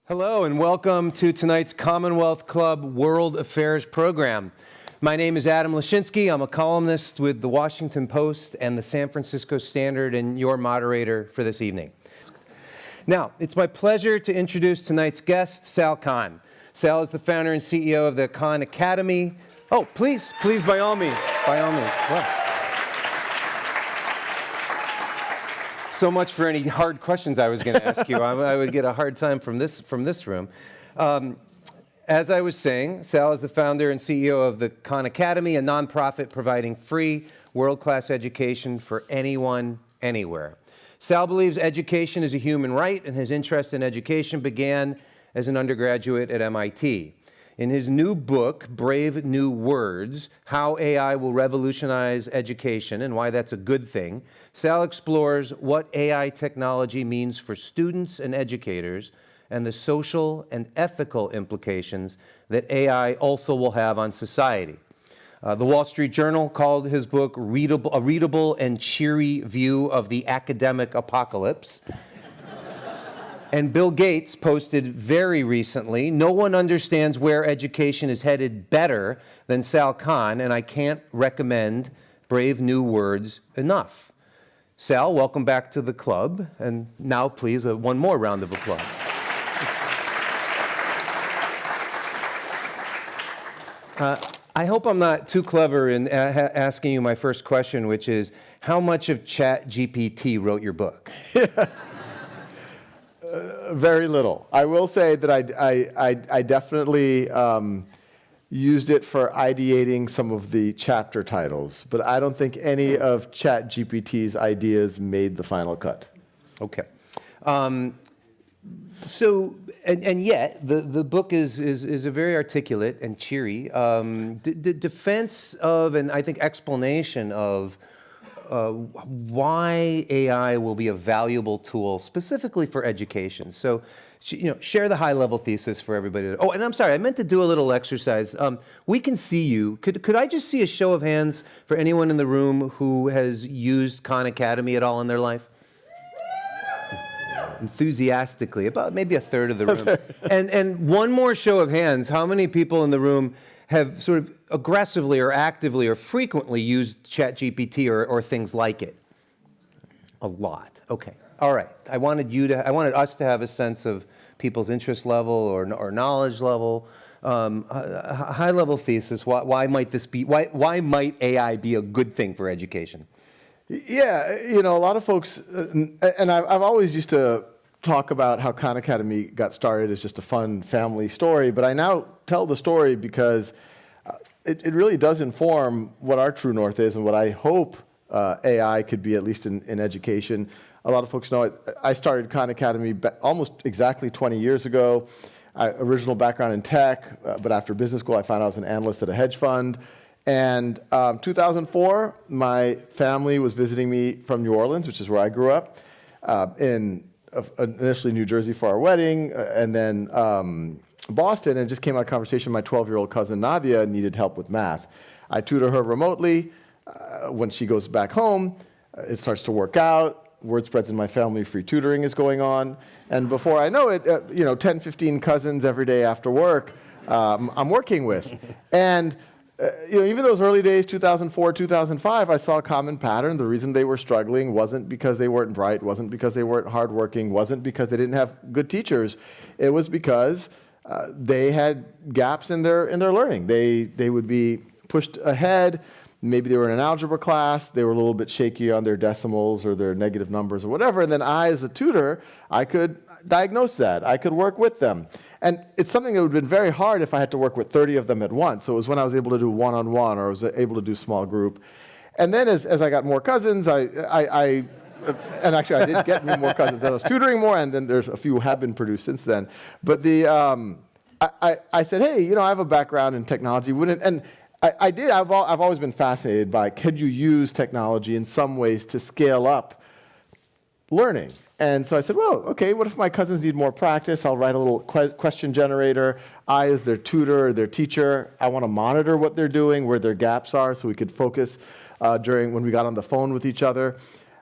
Hello and welcome to tonight's Commonwealth Club World Affairs program. My name is Adam Lashinsky. I'm a columnist with the Washington Post and the San Francisco Standard and your moderator for this evening. Now, it's my pleasure to introduce tonight's guest, Sal Khan. Sal is the founder and CEO of the Khan Academy. Oh, please, by all means. Wow. So much for any hard questions I was going to ask you. I would get a hard time from this room. As I was saying, Sal is the founder and CEO of the Khan Academy, a nonprofit providing free, world-class education for anyone, anywhere. Sal believes education is a human right, and his interest in education began as an undergraduate at MIT. In his new book, Brave New Words, How AI Will Revolutionize Education and Why That's a Good Thing, Sal explores what AI technology means for students and educators and the social and ethical implications that AI also will have on society. The Wall Street Journal called his book a readable and cheery view of the academic apocalypse. And Bill Gates posted very recently, no one understands where education is headed better than Sal Khan, and I can't recommend Brave New Words enough. Sal, welcome back to the club, and now please, one more round of applause. I hope I'm not too clever in asking you my first question, which is, how much of ChatGPT wrote your book? Very little. I will say that I definitely used it for ideating some of the chapter titles, but I don't think any of ChatGPT's ideas made the final cut. Okay. Yet, the book is a very articulate and cheery defense of, and I think explanation of, why AI will be a valuable tool specifically for education. So, share the high-level thesis for everybody. Oh, and I'm sorry, I meant to do a little exercise. We can see you. Could I just see a show of hands for anyone in the room who has used Khan Academy at all in their life? Enthusiastically, about maybe a third of the room. And one more show of hands. How many people in the room have sort of aggressively or actively or frequently used ChatGPT or things like it? A lot. Okay. All right. I wanted us to have a sense of people's interest level or knowledge level. A high-level thesis. Why might AI be a good thing for education? Yeah, a lot of folks, and I've always used to talk about how Khan Academy got started as just a fun family story, but I now tell the story because it really does inform what our true north is and what I hope AI could be, at least in education. A lot of folks know I started Khan Academy almost exactly 20 years ago. Original background in tech, but after business school I found I was an analyst at a hedge fund. And 2004, my family was visiting me from New Orleans, which is where I grew up, initially New Jersey for our wedding, and then Boston, and it just came out of conversation. My 12-year-old cousin Nadia needed help with math. I tutor her remotely. When she goes back home, it starts to work out. Word spreads in my family, free tutoring is going on. And before I know it, 10, 15 cousins every day after work I'm working with. And even those early days, 2004, 2005, I saw a common pattern. The reason they were struggling wasn't because they weren't bright, wasn't because they weren't hardworking, wasn't because they didn't have good teachers. It was because they had gaps in their learning. They would be pushed ahead. Maybe they were in an algebra class. They were a little bit shaky on their decimals or their negative numbers or whatever. And then I, as a tutor, I could diagnose that. I could work with them. And it's something that would have been very hard if I had to work with 30 of them at once. So it was when I was able to do one-on-one or I was able to do small group. And then as I got more cousins, and actually I did get more cousins. I was tutoring more, and then there's a few who have been produced since then. But I said, hey, I have a background in technology. I've always been fascinated by, could you use technology in some ways to scale up learning? And so I said, well, okay, what if my cousins need more practice? I'll write a little question generator. I, as their tutor or their teacher, I want to monitor what they're doing, where their gaps are, so we could focus when we got on the phone with each other.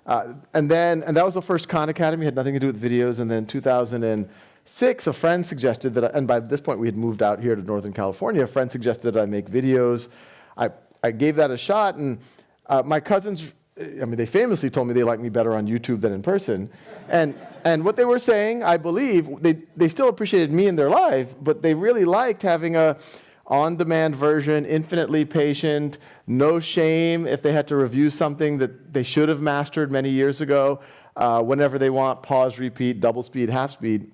And that was the first Khan Academy. Had nothing to do with videos. And then 2000 and 2006, a friend suggested that, and by this point we had moved out here to Northern California, a friend suggested that I make videos. I gave that a shot, and my cousins, they famously told me they like me better on YouTube than in person. And what they were saying, I believe, they still appreciated me in their life, but they really liked having a on-demand version, infinitely patient, no shame if they had to review something that they should have mastered many years ago. Whenever they want, pause, repeat, double speed, half speed.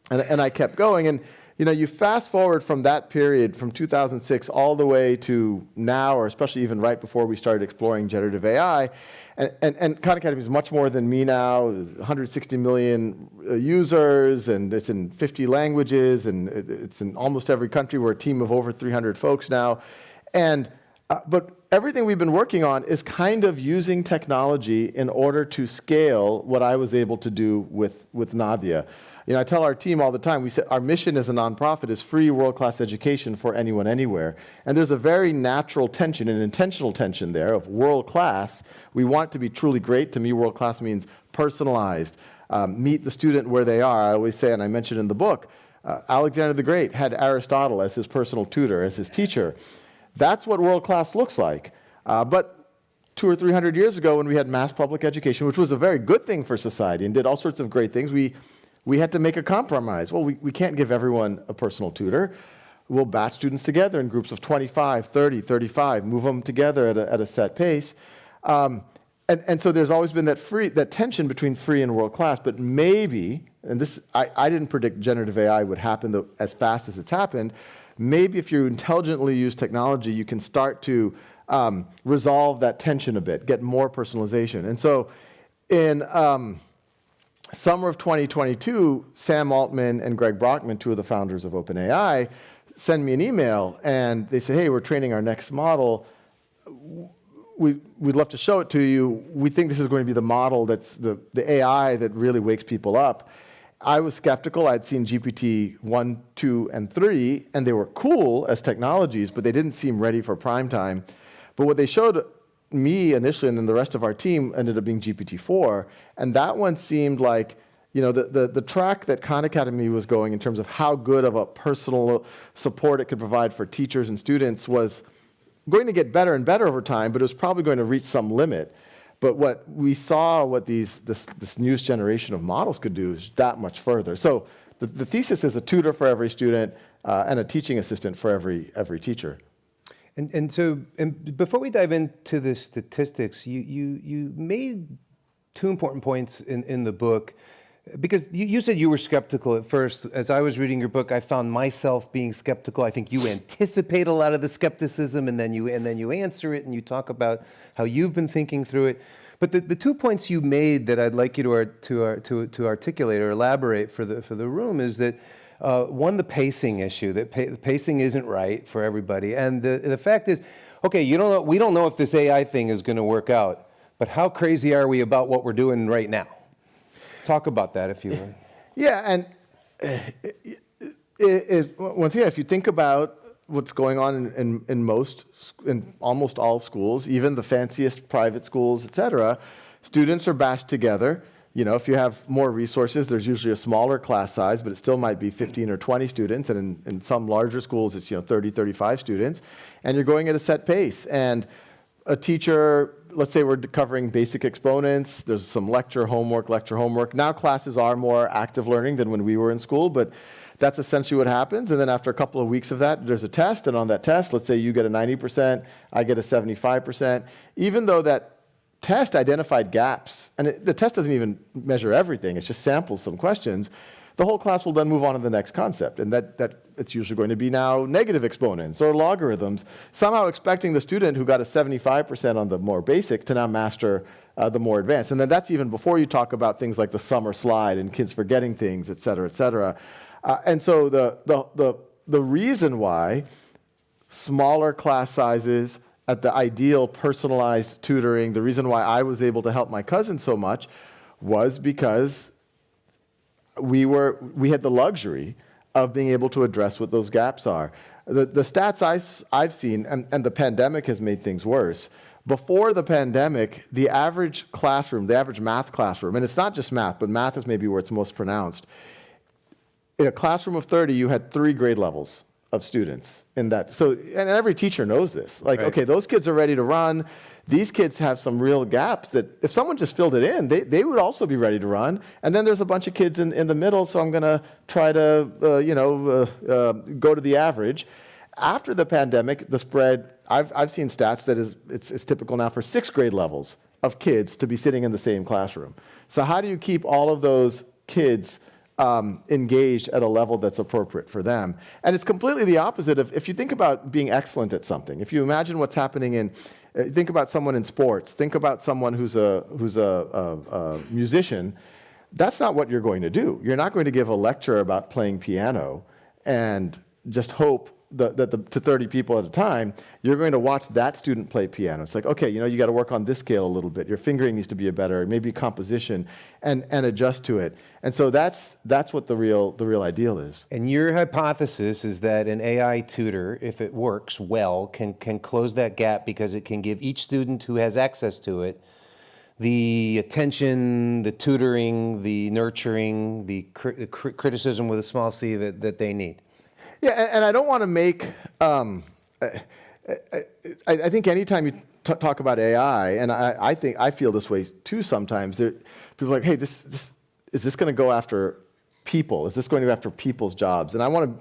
And I kept going. And you fast forward from that period, from 2006 all the way to now, or especially even right before we started exploring generative AI. And Khan Academy is much more than me now. 160 million users, and it's in 50 languages, and it's in almost every country. We're a team of over 300 folks now. But everything we've been working on is kind of using technology in order to scale what I was able to do with Nadia. I tell our team all the time, we say our mission as a nonprofit is free world-class education for anyone, anywhere. And there's a very natural tension, an intentional tension there of world-class. We want to be truly great. To me, world-class means personalized, meet the student where they are. I always say, and I mentioned in the book, Alexander the Great had Aristotle as his personal tutor, as his teacher. That's what world-class looks like. But 200 or 300 years ago, when we had mass public education, which was a very good thing for society and did all sorts of great things, we had to make a compromise. Well, we can't give everyone a personal tutor. We'll batch students together in groups of 25, 30, 35, move them together at a set pace. And so there's always been that tension between free and world-class. But maybe, and this, I didn't predict generative AI would happen as fast as it's happened. Maybe if you intelligently use technology, you can start to resolve that tension a bit, get more personalization. And so in summer of 2022, Sam Altman and Greg Brockman, two of the founders of OpenAI, send me an email, and they say, hey, we're training our next model. We'd love to show it to you. We think this is going to be the model that's the AI that really wakes people up. I was skeptical. I'd seen GPT 1, 2, and 3, and they were cool as technologies, but they didn't seem ready for prime time. But what they showed me initially, and then the rest of our team, ended up being GPT-4, and that one seemed like, the track that Khan Academy was going in terms of how good of a personal support it could provide for teachers and students was going to get better and better over time, but it was probably going to reach some limit. But what we saw, what this newest generation of models could do is that much further. So the thesis is a tutor for every student and a teaching assistant for every teacher. And before we dive into the statistics, you made two important points in the book, because you said you were skeptical at first. As I was reading your book, I found myself being skeptical. I think you anticipate a lot of the skepticism, and then you answer it, and you talk about how you've been thinking through it. But the 2 points you made that I'd like you to articulate or elaborate for the room is that. One, the pacing issue, that pacing isn't right for everybody. And the fact is, okay, we don't know if this AI thing is going to work out, but how crazy are we about what we're doing right now? Talk about that, if you would. Yeah, and once again, if you think about what's going on in almost all schools, even the fanciest private schools, et cetera, students are bashed together. If you have more resources, there's usually a smaller class size, but it still might be 15 or 20 students. And in some larger schools, it's 30, 35 students. And you're going at a set pace. And a teacher, let's say we're covering basic exponents. There's some lecture homework. Now classes are more active learning than when we were in school, but that's essentially what happens. And then after a couple of weeks of that, there's a test. And on that test, let's say you get a 90%, I get a 75%. Even though that test identified gaps, and the test doesn't even measure everything, it just samples some questions, the whole class will then move on to the next concept, and that it's usually going to be now negative exponents or logarithms, somehow expecting the student who got a 75% on the more basic to now master the more advanced. And then that's even before you talk about things like the summer slide and kids forgetting things, et cetera, et cetera. And so the reason why smaller class sizes at the ideal personalized tutoring, the reason why I was able to help my cousin so much was because we had the luxury of being able to address what those gaps are. The stats I've seen, and the pandemic has made things worse. Before the pandemic, the average classroom, the average math classroom, and it's not just math, but math is maybe where it's most pronounced, in a classroom of 30, you had 3 grade levels of students in that. So, and every teacher knows this. Like, Right. okay, those kids are ready to run. These kids have some real gaps that if someone just filled it in, they would also be ready to run. And then there's a bunch of kids in the middle, so I'm going to try to, go to the average. After the pandemic, the spread, I've seen stats that it's typical now for 6th grade levels of kids to be sitting in the same classroom. So how do you keep all of those kids engaged at a level that's appropriate for them? And it's completely the opposite of, if you think about being excellent at something, if you imagine what's happening in, think about someone in sports, think about someone who's a musician, that's not what you're going to do. You're not going to give a lecture about playing piano and just hope to 30 people at a time. You're going to watch that student play piano. It's like, okay, you got to work on this scale a little bit. Your fingering needs to be better, maybe composition, and adjust to it. And so that's what the real ideal is. And your hypothesis is that an AI tutor, if it works well, can close that gap because it can give each student who has access to it the attention, the tutoring, the nurturing, the criticism with a small c that they need. Yeah, and I don't want to make, I think anytime you talk about AI, and I feel this way too sometimes, people are like, hey, is this going to go after people? Is this going to go after people's jobs? And I want to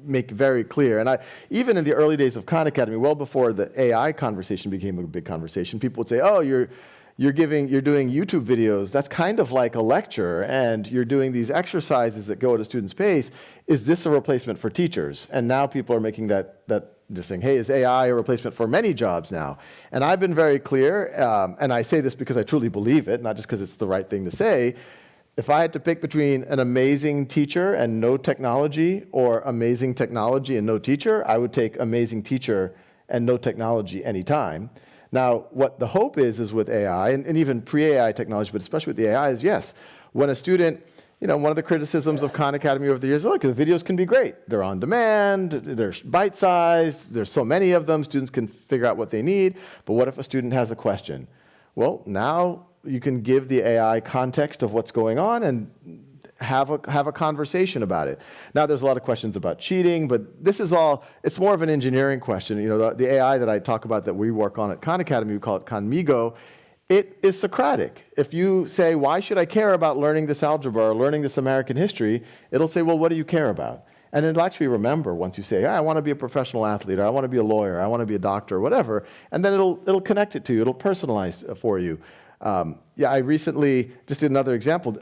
make very clear, and even in the early days of Khan Academy, well before the AI conversation became a big conversation, people would say, oh, you're doing YouTube videos, that's kind of like a lecture, and you're doing these exercises that go at a student's pace. Is this a replacement for teachers? And now people are making that they're saying, hey, is AI a replacement for many jobs now? And I've been very clear, and I say this because I truly believe it, not just because it's the right thing to say. If I had to pick between an amazing teacher and no technology, or amazing technology and no teacher, I would take amazing teacher and no technology anytime. Now, what the hope is with AI, and even pre-AI technology, but especially with the AI, is yes, when a student, one of the criticisms of Khan Academy over the years, look, the videos can be great. They're on demand, they're bite-sized, there's so many of them, students can figure out what they need, but what if a student has a question? Well, now you can give the AI context of what's going on and have a conversation about it. Now, there's a lot of questions about cheating, but this is all, it's more of an engineering question. The AI that I talk about that we work on at Khan Academy, we call it Khanmigo, it is Socratic. If you say, why should I care about learning this algebra or learning this American history, it'll say, well, what do you care about? And it'll actually remember once you say, I want to be a professional athlete, or I want to be a lawyer, I want to be a doctor, or whatever, and then it'll connect it to you, it'll personalize for you. I recently, just did another example,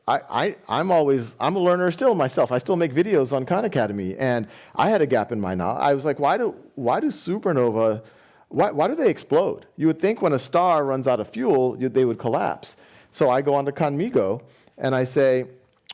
I'm a learner still myself. I still make videos on Khan Academy, and I had a gap in my knowledge. I was like, why do supernova, why do they explode? You would think when a star runs out of fuel, they would collapse. So I go on to Khanmigo, and I say,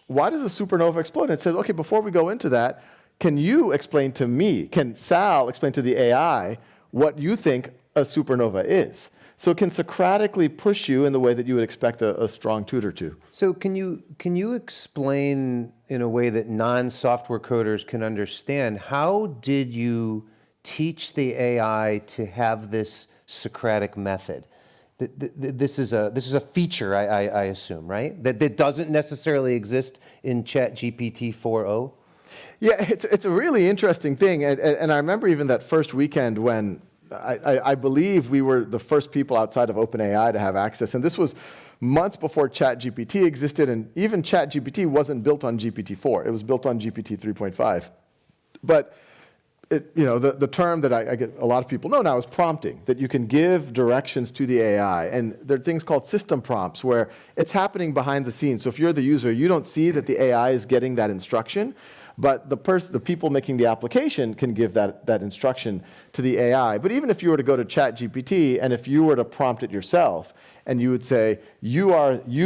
why does a supernova explode? And it says, okay, before we go into that, can you explain to me, can Sal explain to the AI what you think a supernova is? So it can Socratically push you in the way that you would expect a strong tutor to. So can you explain in a way that non-software coders can understand, how did you teach the AI to have this Socratic method? This is a feature, I assume, right? That doesn't necessarily exist in ChatGPT 4.0? Yeah, it's a really interesting thing. And I remember even that first weekend when I believe we were the first people outside of OpenAI to have access. And this was months before ChatGPT existed, and even ChatGPT wasn't built on GPT-4. It was built on GPT 3.5. But the term that I get a lot of people know now is prompting, that you can give directions to the AI. And there are things called system prompts where it's happening behind the scenes. So if you're the user, you don't see that the AI is getting that instruction, but the people making the application can give that instruction to the AI. But even if you were to go to ChatGPT, and if you were to prompt it yourself, and you would say, you,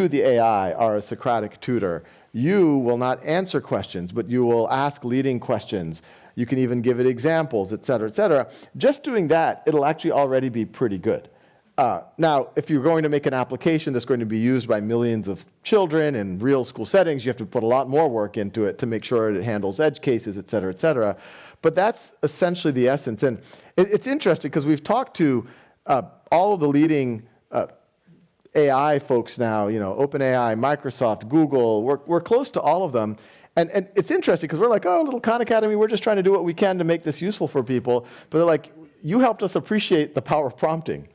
the AI, are a Socratic tutor. You will not answer questions, but you will ask leading questions. You can even give it examples, et cetera, et cetera. Just doing that, it'll actually already be pretty good. Now, if you're going to make an application that's going to be used by millions of children in real school settings, you have to put a lot more work into it to make sure it handles edge cases, et cetera, et cetera. But that's essentially the essence. And it's interesting because we've talked to all of the leading AI folks now, OpenAI, Microsoft, Google. We're close to all of them. And it's interesting because we're like, oh, little Khan Academy, we're just trying to do what we can to make this useful for people. But they're like, you helped us appreciate the power of prompting.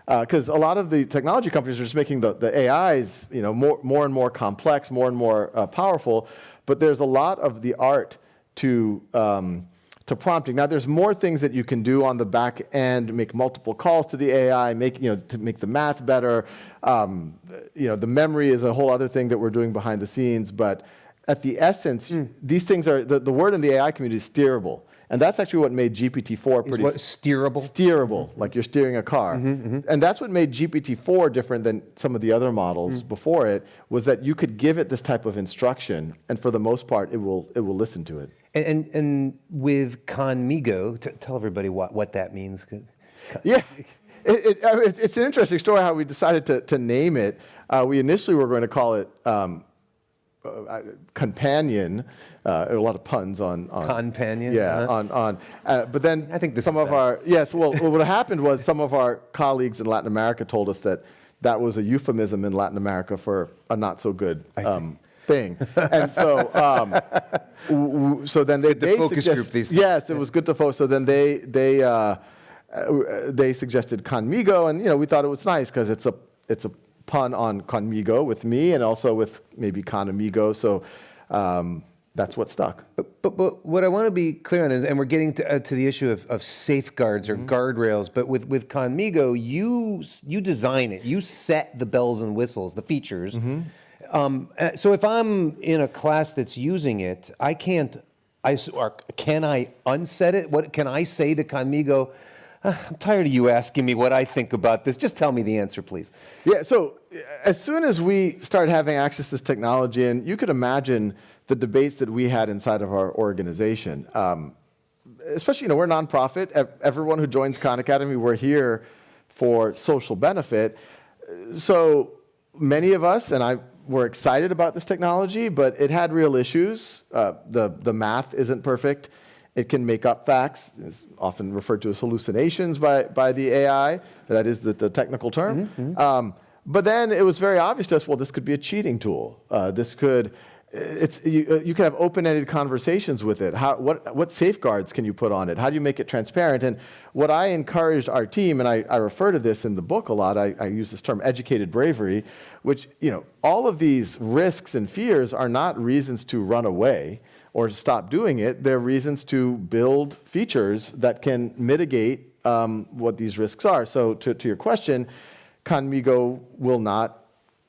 Because a lot of the technology companies are just making the AIs, more and more complex, more and more powerful. But there's a lot of the art to prompting. Now, there's more things that you can do on the back end, make multiple calls to the AI, to make the math better. The memory is a whole other thing that we're doing behind the scenes. But at the essence, these things are, the word in the AI community is steerable. And that's actually what made GPT-4 pretty... Is what, steerable? Steerable, like you're steering a car. And that's what made GPT-4 different than some of the other models before it, was that you could give it this type of instruction, and for the most part, it will listen to it. And with Conmigo, tell everybody what that means. Yeah, it's an interesting story how we decided to name it. We initially were going to call it Companion. A lot of puns on Companion. Yeah, but then I think some of our what happened was some of our colleagues in Latin America told us that was a euphemism in Latin America for a not so good thing, and so so then they focus group these things. Yes, it was good to focus. So then they suggested Conmigo, and we thought it was nice because it's a pun on Conmigo with me, and also with maybe Con Amigo. So that's what stuck. But what I want to be clear on is, and we're getting to the issue of safeguards or guardrails, but with Conmigo, you design it. You set the bells and whistles, the features. So if I'm in a class that's using it, can I unset it? What can I say to Conmigo? I'm tired of you asking me what I think about this. Just tell me the answer, please. Yeah, so as soon as we started having access to this technology, and you could imagine the debates that we had inside of our organization, especially, we're a nonprofit. Everyone who joins Khan Academy, we're here for social benefit. So many of us, and were excited about this technology, but it had real issues. The math isn't perfect. It can make up facts. It's often referred to as hallucinations by the AI. That is the technical term. But then it was very obvious to us, well, this could be a cheating tool. You can have open-ended conversations with it. What safeguards can you put on it? How do you make it transparent? And what I encouraged our team, and I refer to this in the book a lot, I use this term educated bravery, which, all of these risks and fears are not reasons to run away or stop doing it. They're reasons to build features that can mitigate what these risks are. So to your question, Conmigo will not.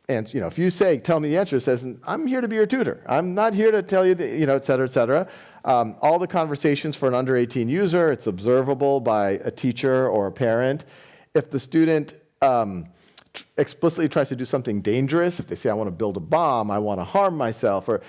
And if you tell me the answer, it says, I'm here to be your tutor. I'm not here to tell you, et cetera, et cetera. All the conversations for an under 18 user, it's observable by a teacher or a parent. If the student explicitly tries to do something dangerous, if they say, I want to build a bomb, I want to harm myself, or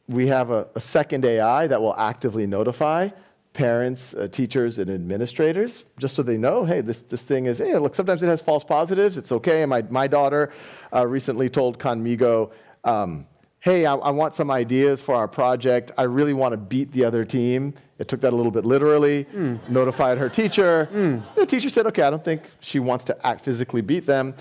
we have a second AI that will actively notify parents, teachers, and administrators, just so they know, hey, this thing is, look, sometimes it has false positives. It's okay. And my daughter recently told Conmigo, hey, I want some ideas for our project. I really want to beat the other team. It took that a little bit literally, notified her teacher. The teacher said, okay, I don't think she wants to physically beat them.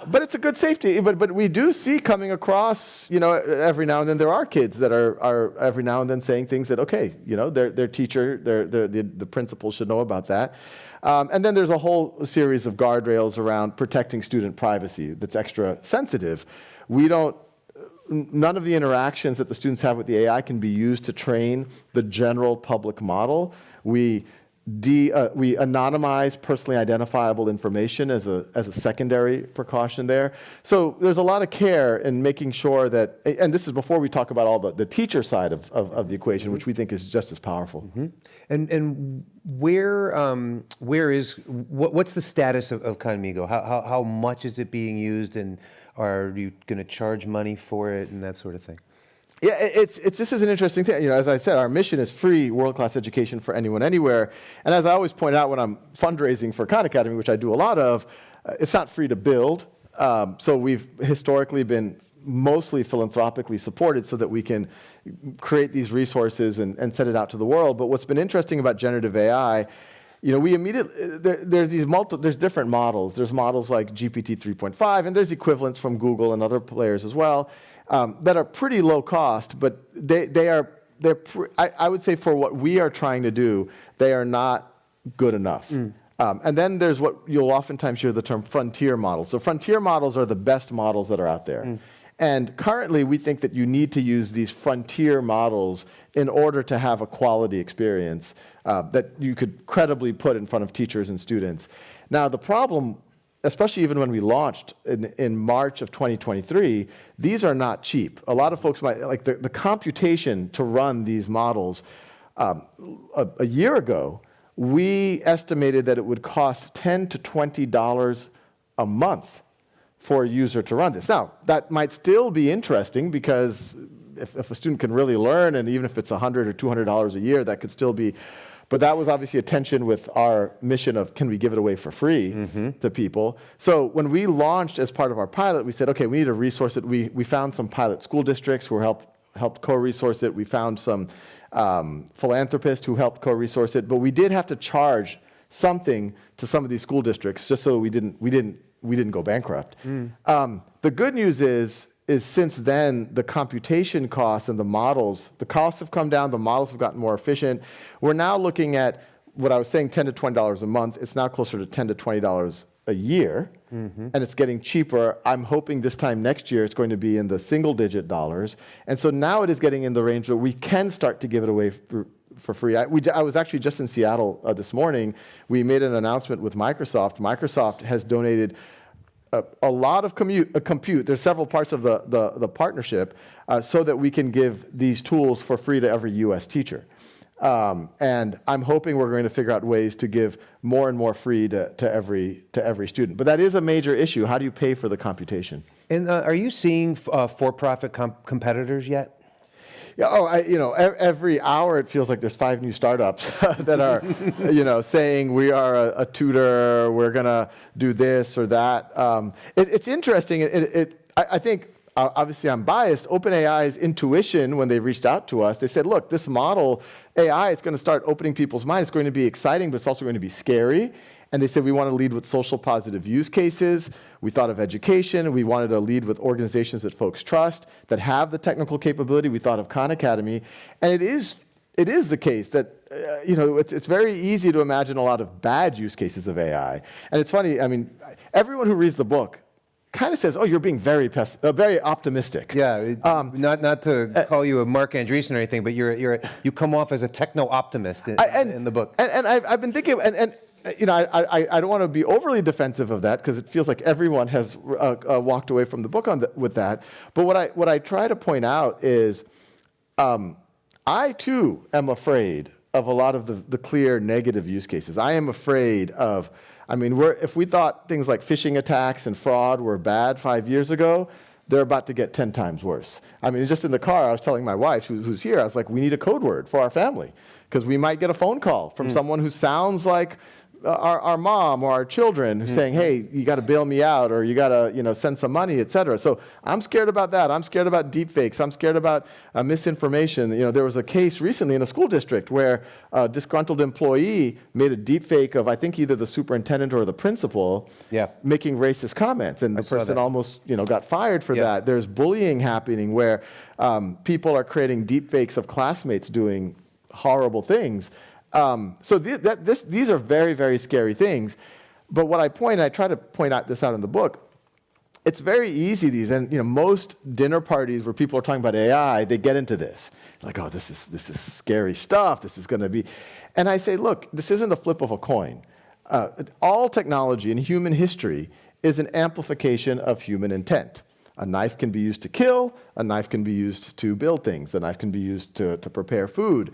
But it's a good safety. But we do see coming across, every now and then there are kids that are every now and then saying things that, okay, their teacher, the principal should know about that. And then there's a whole series of guardrails around protecting student privacy that's extra sensitive. None of the interactions that the students have with the AI can be used to train the general public model. We anonymize personally identifiable information as a secondary precaution there. So there's a lot of care in making sure that, and this is before we talk about all the teacher side of the equation, which we think is just as powerful. And what's the status of Conmigo? How much is it being used, and are you going to charge money for it and that sort of thing? Yeah, this is an interesting thing. As I said, our mission is free world-class education for anyone, anywhere. And as I always point out when I'm fundraising for Khan Academy, which I do a lot of, it's not free to build. So we've historically been mostly philanthropically supported so that we can create these resources and send it out to the world. But what's been interesting about generative AI, there's different models. There's models like GPT 3.5, and there's equivalents from Google and other players as well. that are pretty low cost, but I would say for what we are trying to do, they are not good enough. And then there's what you'll oftentimes hear the term frontier models. So frontier models are the best models that are out there. And currently, we think that you need to use these frontier models in order to have a quality experience that you could credibly put in front of teachers and students. Now, the problem, especially even when we launched in March of 2023, these are not cheap. A lot of folks might, like the computation to run these models, a year ago, we estimated that it would cost $10 to $20 a month for a user to run this. Now, that might still be interesting because if a student can really learn, and even if it's $100 or $200 a year, that could still be, but that was obviously a tension with our mission of can we give it away for free to people. So when we launched as part of our pilot, we said, okay, we need to resource it. We found some pilot school districts who helped co-resource it. We found some philanthropists who helped co-resource it, but we did have to charge something to some of these school districts just so we didn't go bankrupt. The good news is since then, the computation costs and the models, the costs have come down, the models have gotten more efficient. We're now looking at what I was saying, $10 to $20 a month. It's now closer to $10 to $20 a year, and it's getting cheaper. I'm hoping this time next year it's going to be in the single-digit dollars. And so now it is getting in the range where we can start to give it away for free. I was actually just in Seattle this morning. We made an announcement with Microsoft. Microsoft has donated a lot of compute. There's several parts of the partnership so that we can give these tools for free to every US teacher. And I'm hoping we're going to figure out ways to give more and more free to every student. But that is a major issue. How do you pay for the computation? And are you seeing for-profit competitors yet? Yeah, every hour it feels like there's 5 new startups that are, saying we are a tutor, we're gonna do this or that. It's interesting. I think, obviously I'm biased, OpenAI's intuition when they reached out to us, they said, look, this model, AI, is gonna start opening people's minds. It's going to be exciting, but it's also going to be scary. And they said we want to lead with social positive use cases. We thought of education. We wanted to lead with organizations that folks trust, that have the technical capability. We thought of Khan Academy. And it is the case that, it's very easy to imagine a lot of bad use cases of AI. And it's funny, everyone who reads the book kind of says, oh, you're being very optimistic. Yeah, not to call you a Mark Andreessen or anything, but you come off as a techno-optimist in the book. And I've been thinking, I don't want to be overly defensive of that because it feels like everyone has walked away from the book with that. But what I try to point out is I too am afraid of a lot of the clear negative use cases. I am afraid of, if we thought things like phishing attacks and fraud were bad 5 years ago, they're about to get 10 times worse. Just in the car, I was telling my wife, who's here, I was like, we need a code word for our family because we might get a phone call from someone who sounds like our mom or our children who's saying, hey, you got to bail me out or you got to send some money, et cetera. So I'm scared about that. I'm scared about deepfakes. I'm scared about misinformation. There was a case recently in a school district where a disgruntled employee made a deepfake of, I think, either the superintendent or the principal making racist comments. And the person almost got fired for that. There's bullying happening where people are creating deepfakes of classmates doing horrible things. So these are very, very scary things. But what I try to point out this out in the book, it's very easy and most dinner parties where people are talking about AI, they get into this. Like, oh, this is scary stuff, this is gonna be. And I say, look, this isn't a flip of a coin. All technology in human history is an amplification of human intent. A knife can be used to kill, a knife can be used to build things, a knife can be used to prepare food.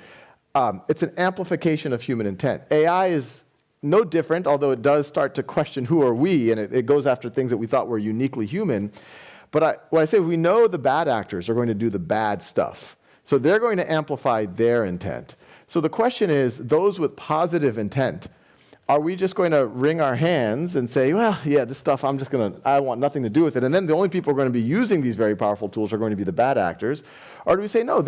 It's an amplification of human intent. AI is no different, although it does start to question who are we, and it goes after things that we thought were uniquely human. But what I say, we know the bad actors are going to do the bad stuff. So they're going to amplify their intent. So the question is, those with positive intent, are we just going to wring our hands and say, well, yeah, this stuff, I want nothing to do with it. And then the only people who are going to be using these very powerful tools are going to be the bad actors. Or do we say, no,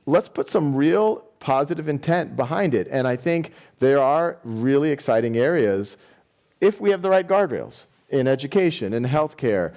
let's put some real positive intent behind it. And I think there are really exciting areas if we have the right guardrails. in education, in healthcare.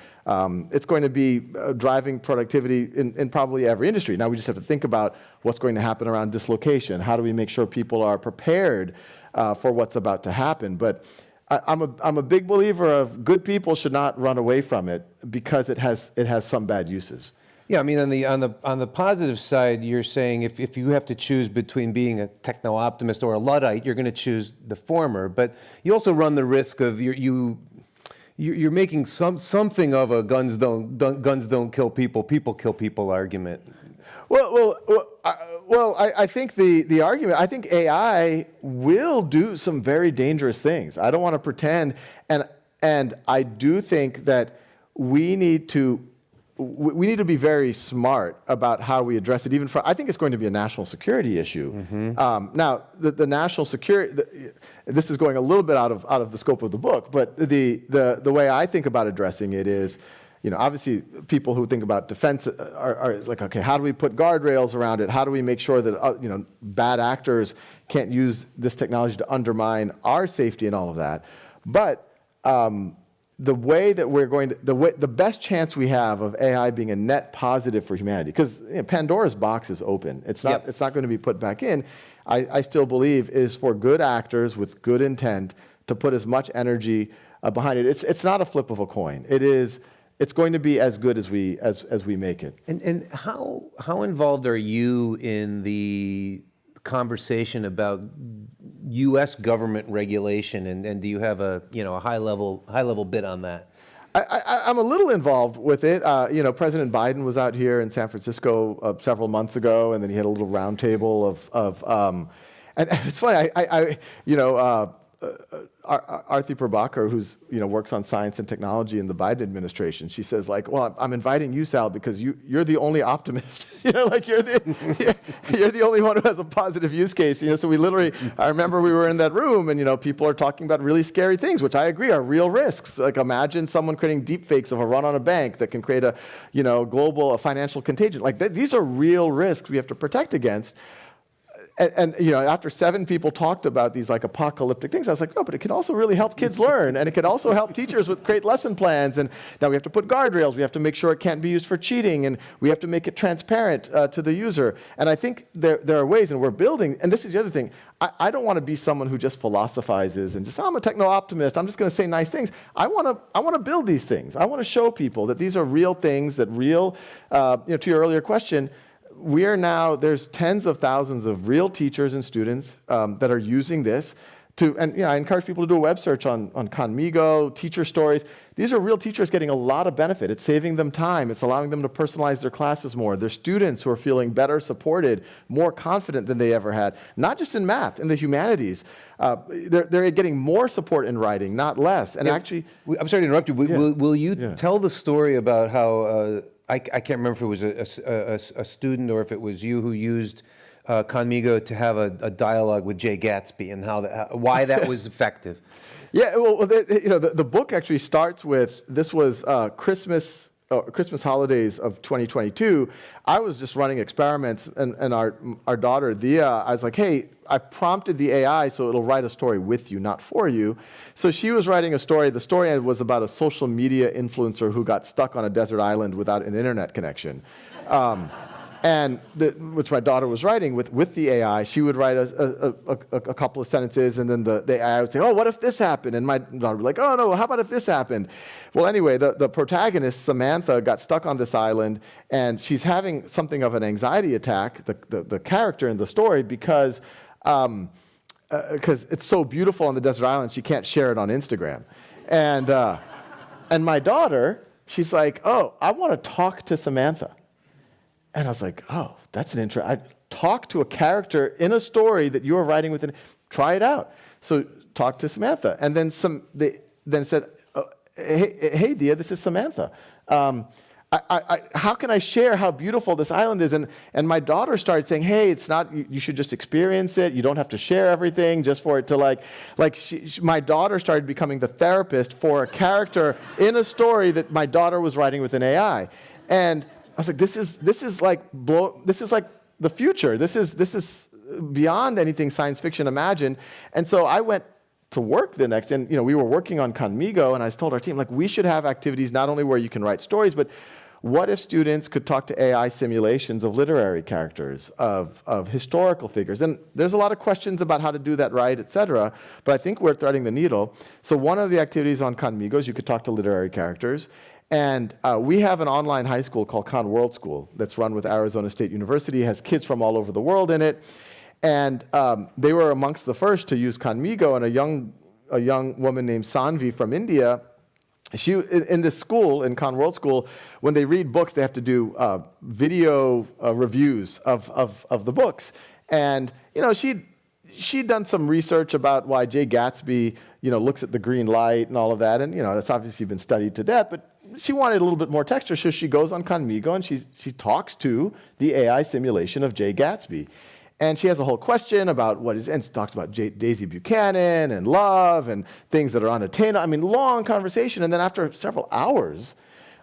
It's going to be driving productivity in probably every industry. Now we just have to think about what's going to happen around dislocation. How do we make sure people are prepared for what's about to happen? But I'm a big believer of good people should not run away from it because it has some bad uses. Yeah, I mean, on the positive side, you're saying if you have to choose between being a techno-optimist or a Luddite, you're going to choose the former. But you also run the risk of you're making something of a guns don't kill people, people kill people argument. Well, I think the argument, I think AI will do some very dangerous things. I don't want to pretend, and I do think that we need to be very smart about how we address it. I think it's going to be a national security issue. Now, the national security, this is going a little bit out of the scope of the book, but the way I think about addressing it is, obviously people who think about defense are like, okay, how do we put guardrails around it? How do we make sure that bad actors can't use this technology to undermine our safety and all of that? But the way that we're going to, the best chance we have of AI being a net positive for humanity, because Pandora's box is open. It's not going to be put back in. I still believe is for good actors with good intent to put as much energy behind it. It's not a flip of a coin. It's going to be as good as we make it. And how involved are you in the conversation about U.S. government regulation, and do you have a high level bit on that? I'm a little involved with it. President Biden was out here in San Francisco several months ago, and then he had a little roundtable and it's funny. Arthi Prabhakar, who's works on science and technology in the Biden administration, she says, like, well, I'm inviting you, Sal, because you're the only optimist. You're the only one who has a positive use case. So we literally, I remember we were in that room, and people are talking about really scary things, which I agree are real risks. Like, imagine someone creating deep fakes of a run on a bank that can create a global financial contagion. Like these are real risks we have to protect against. And after 7 people talked about these like apocalyptic things, I was like, no, but it can also really help kids learn, and it can also help teachers create lesson plans. And now we have to put guardrails. We have to make sure it can't be used for cheating, and we have to make it transparent to the user. And I think there are ways, and we're building. And this is the other thing. I don't want to be someone who just philosophizes and just, I'm a techno-optimist. I'm just going to say nice things. I want to build these things. I want to show people that these are real things. That to your earlier question. There's tens of thousands of real teachers and students that are using this I encourage people to do a web search on Conmigo, teacher stories. These are real teachers getting a lot of benefit. It's saving them time. It's allowing them to personalize their classes more. They're students who are feeling better supported, more confident than they ever had, not just in math, in the humanities. They're getting more support in writing, not less. And actually, I'm sorry to interrupt you. Will you tell the story about how I can't remember if it was a student or if it was you who used Conmigo to have a dialogue with Jay Gatsby and why that was effective? Yeah, well, the book actually starts with, this was Christmas holidays of 2022. I was just running experiments, and our daughter, Dia, I was like, hey, I prompted the AI so it'll write a story with you, not for you. So she was writing a story. The story was about a social media influencer who got stuck on a desert island without an internet connection. Which my daughter was writing with the AI. She would write a couple of sentences, and then the AI would say, oh, what if this happened? And my daughter would be like, oh, no, how about if this happened? Well, anyway, the protagonist, Samantha, got stuck on this island, and she's having something of an anxiety attack, the character in the story, because it's so beautiful on the desert island, she can't share it on Instagram. And my daughter, she's like, oh, I want to talk to Samantha. And I was like, oh, that's an I talk to a character in a story that you are writing with. Try it out. So talk to Samantha. And then they said, oh, hey, Dia, this is Samantha. How can I share how beautiful this island is? And my daughter started saying, hey, it's not, you should just experience it. You don't have to share everything just for it to my daughter started becoming the therapist for a character in a story that my daughter was writing with an AI. And I was like, this is like the future. This is beyond anything science fiction imagined. And so I went to work the next, and we were working on Conmigo, and I told our team, like, we should have activities not only where you can write stories, but what if students could talk to AI simulations of literary characters, of historical figures? And there's a lot of questions about how to do that right, et cetera, but I think we're threading the needle. So one of the activities on Conmigo is you could talk to literary characters. And we have an online high school called Con World School that's run with Arizona State University. It has kids from all over the world in it. And they were amongst the first to use Conmigo, and a young woman named Sanvi from India, she, in this school, in Con World School, when they read books, they have to do video reviews of the books. And she'd done some research about why Jay Gatsby, looks at the green light and all of that, and that's obviously been studied to death. But she wanted a little bit more texture, so she goes on Conmigo and she talks to the AI simulation of Jay Gatsby. And she has a whole question about and she talks about Daisy Buchanan and love and things that are unattainable. I mean, long conversation. And then after several hours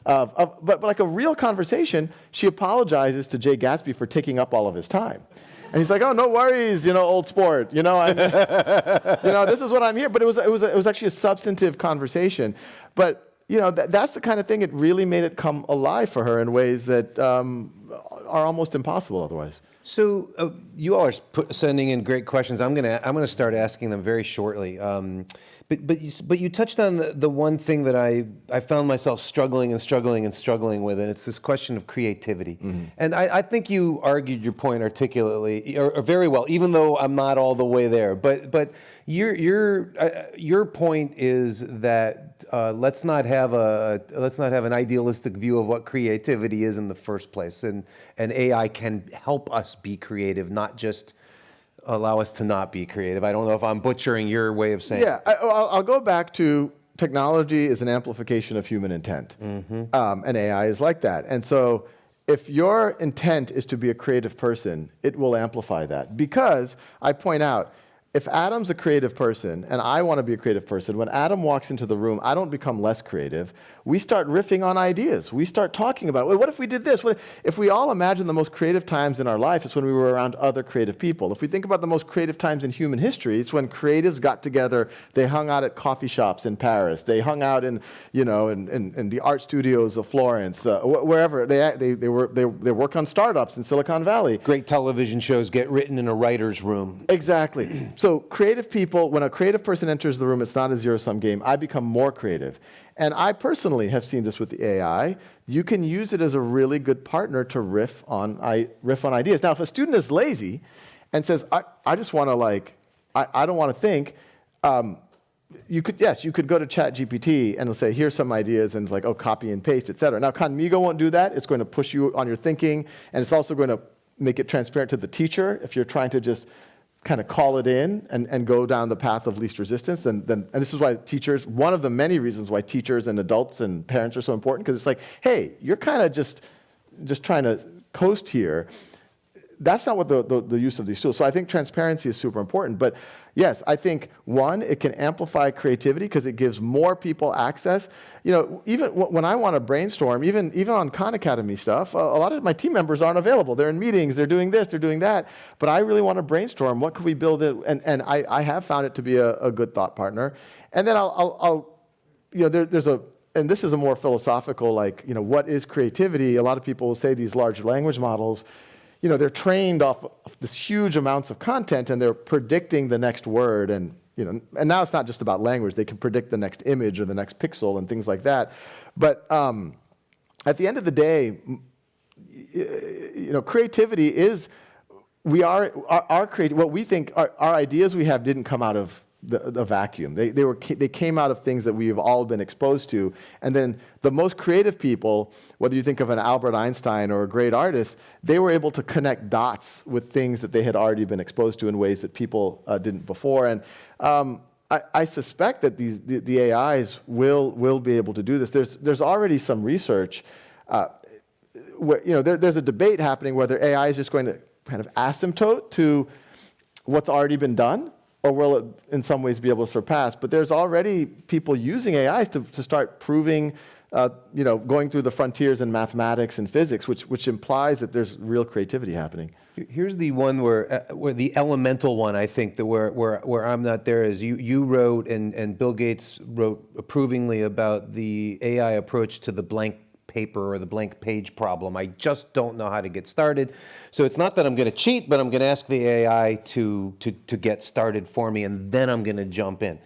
but like a real conversation, she apologizes to Jay Gatsby for taking up all of his time. And he's like, "Oh, no worries, old sport. This is what I'm here." But it was actually a substantive conversation. But that's the kind of thing. It really made it come alive for her in ways that are almost impossible otherwise. So you all are sending in great questions. I'm gonna start asking them very shortly. But you touched on the one thing that I found myself struggling with, and it's this question of creativity. Mm-hmm. And I think you argued your point articulately or very well, even though I'm not all the way there. But your point is that let's not have an idealistic view of what creativity is in the first place, and AI can help us be creative, not just allow us to not be creative. I don't know if I'm butchering your way of saying. Yeah, I'll go back to technology is an amplification of human intent, mm-hmm. And AI is like that. And so if your intent is to be a creative person, it will amplify that. Because I point out, if Adam's a creative person and I want to be a creative person, when Adam walks into the room, I don't become less creative. We start riffing on ideas. We start talking about, well, what if we did this? If we all imagine the most creative times in our life, it's when we were around other creative people. If we think about the most creative times in human history, it's when creatives got together, they hung out at coffee shops in Paris, they hung out in the art studios of Florence, wherever. They work on startups in Silicon Valley. Great television shows get written in a writer's room. Exactly. So creative people, when a creative person enters the room, it's not a zero-sum game. I become more creative. And I personally have seen this with the AI. You can use it as a really good partner to riff on ideas. Now, if a student is lazy and says, I just want to I don't want to think, you could go to ChatGPT and it'll say, here's some ideas, and it's like, oh, copy and paste, et cetera. Now, Conmigo won't do that. It's going to push you on your thinking, and it's also going to make it transparent to the teacher if you're trying to just kind of call it in and go down the path of least resistance. And this is why teachers, one of the many reasons why teachers and adults and parents are so important, because it's like, hey, you're kind of just trying to coast here. That's not what the use of these tools. So I think transparency is super important. But yes, I think, one, it can amplify creativity because it gives more people access. Even when I want to brainstorm, even on Khan Academy stuff, a lot of my team members aren't available. They're in meetings, they're doing this, they're doing that. But I really want to brainstorm, what could we build it? And I have found it to be a good thought partner. And then and this is a more philosophical, what is creativity? A lot of people will say these large language models, they're trained off of this huge amounts of content, and they're predicting the next word, and now it's not just about language. They can predict the next image or the next pixel and things like that. But at the end of the day, creativity is what we think our ideas we have didn't come out of the vacuum. They came out of things that we have all been exposed to. And then the most creative people, whether you think of an Albert Einstein or a great artist, they were able to connect dots with things that they had already been exposed to in ways that people didn't before. And I suspect that the AIs will be able to do this. There's already some research where there's a debate happening whether AI is just going to kind of asymptote to what's already been done, or will it in some ways be able to surpass? But there's already people using AIs to start proving, going through the frontiers in mathematics and physics, which implies that there's real creativity happening. Here's the one where the elemental one, I think, that where I'm not there is you wrote and Bill Gates wrote approvingly about the AI approach to the blank paper or the blank page problem. I just don't know how to get started. So it's not that I'm going to cheat, but I'm going to ask the AI to get started for me, and then I'm going to jump in.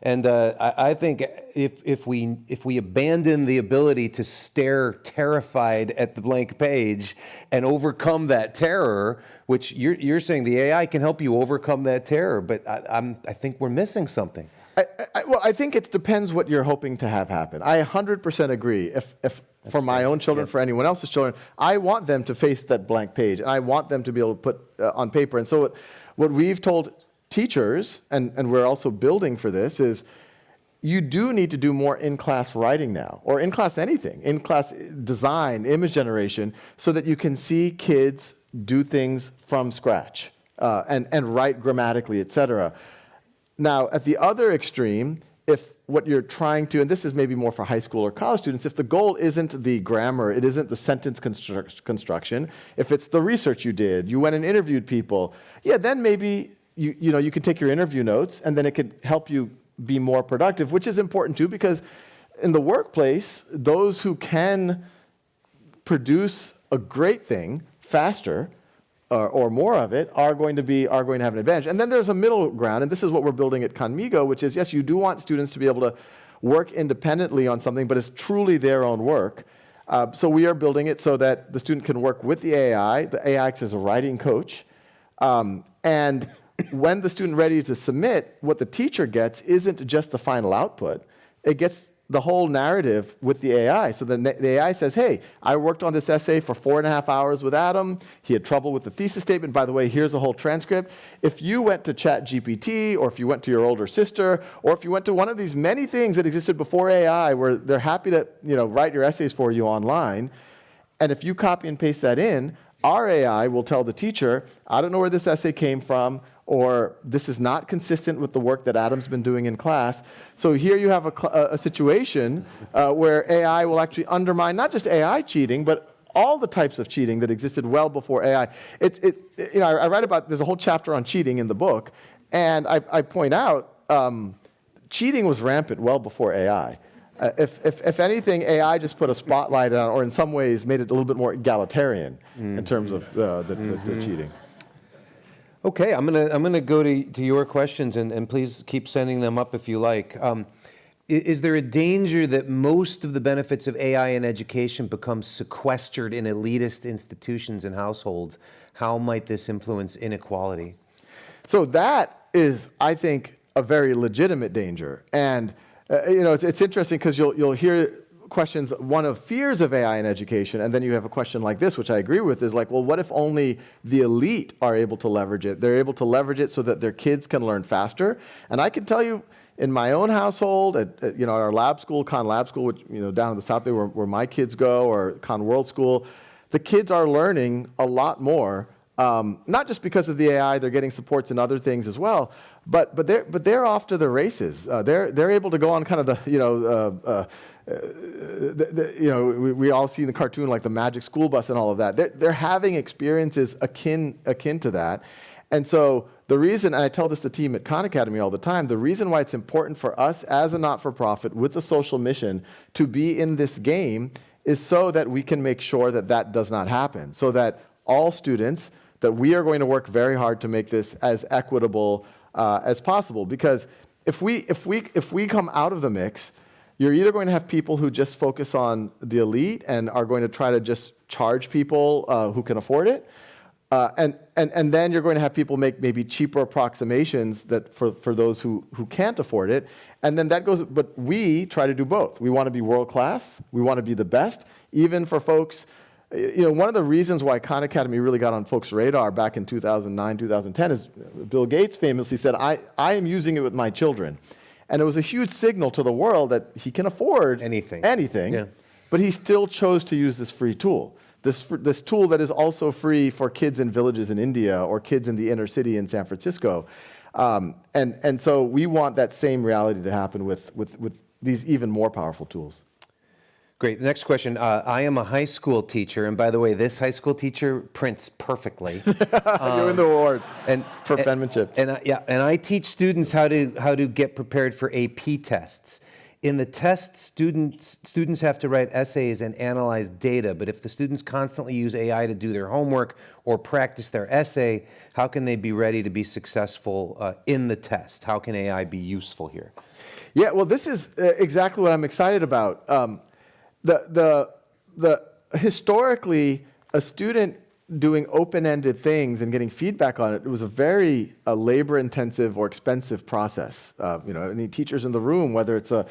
And I think if we abandon the ability to stare terrified at the blank page and overcome that terror, which you're saying the AI can help you overcome that terror, but I think we're missing something. Well, I think it depends what you're hoping to have happen. I 100% agree. If for my own children, for anyone else's children, I want them to face that blank page, and I want them to be able to put on paper. And so what we've told teachers, and we're also building for this, is you do need to do more in-class writing now, or in-class anything, in-class design, image generation, so that you can see kids do things from scratch and write grammatically, et cetera. Now, at the other extreme, if what you're trying to, and this is maybe more for high school or college students, if the goal isn't the grammar, it isn't the sentence construction, if it's the research you did, you went and interviewed people, yeah, then maybe you can take your interview notes, and then it could help you be more productive, which is important too, because in the workplace, those who can produce a great thing faster or more of it are going to have an advantage. And then there's a middle ground, and this is what we're building at Conmigo, which is, yes, you do want students to be able to work independently on something, but it's truly their own work. So we are building it so that the student can work with the AI. The AI acts as a writing coach. And when the student ready to submit, what the teacher gets isn't just the final output. It gets the whole narrative with the AI. So the AI says, hey, I worked on this essay for 4.5 hours with Adam. He had trouble with the thesis statement. By the way, here's a whole transcript. If you went to ChatGPT, or if you went to your older sister, or if you went to one of these many things that existed before AI where they're happy to write your essays for you online, and if you copy and paste that in, our AI will tell the teacher, I don't know where this essay came from, or this is not consistent with the work that Adam's been doing in class. So here you have a situation where AI will actually undermine not just AI cheating, but all the types of cheating that existed well before AI. I write about, there's a whole chapter on cheating in the book, and I point out cheating was rampant well before AI. If anything, AI just put a spotlight on, or in some ways made it a little bit more egalitarian in terms of the cheating. Okay, I'm gonna go to your questions, and please keep sending them up if you like. Is there a danger that most of the benefits of AI in education become sequestered in elitist institutions and households? How might this influence inequality? So that is, I think, a very legitimate danger. And it's interesting because you'll hear questions, one of fears of AI in education, and then you have a question like this, which I agree with, is like, well, what if only the elite are able to leverage it? They're able to leverage it so that their kids can learn faster. And I can tell you, in my own household, at our lab school, Con Lab School, which down in the South Bay where my kids go, or Con World School, the kids are learning a lot more. Not just because of the AI, they're getting supports in other things as well, but they're off to the races. They're able to go on kind of we all see in the cartoon like the magic school bus and all of that. They're having experiences akin to that, and so the reason, and I tell this to the team at Khan Academy all the time, the reason why it's important for us as a not-for-profit with a social mission to be in this game is so that we can make sure that that does not happen, so that all students, that we are going to work very hard to make this as equitable as possible. Because if we come out of the mix, you're either going to have people who just focus on the elite and are going to try to just charge people who can afford it, and then you're going to have people make maybe cheaper approximations that for those who can't afford it, and then that goes. But we try to do both. We want to be world class. We want to be the best, even for folks. One of the reasons why Khan Academy really got on folks' radar back in 2009, 2010 is Bill Gates famously said, I am using it with my children. And it was a huge signal to the world that he can afford anything, yeah. But he still chose to use this free tool. This tool that is also free for kids in villages in India or kids in the inner city in San Francisco. And so we want that same reality to happen with these even more powerful tools. Great. The next question. I am a high school teacher, and by the way, this high school teacher prints perfectly. You win the award for penmanship. And I teach students how to get prepared for AP tests. In the tests, students have to write essays and analyze data, but if the students constantly use AI to do their homework or practice their essay, how can they be ready to be successful in the test? How can AI be useful here? Yeah, well, this is exactly what I'm excited about. Historically, a student doing open-ended things and getting feedback on it was a very labor-intensive or expensive process. Any teachers in the room, whether it's a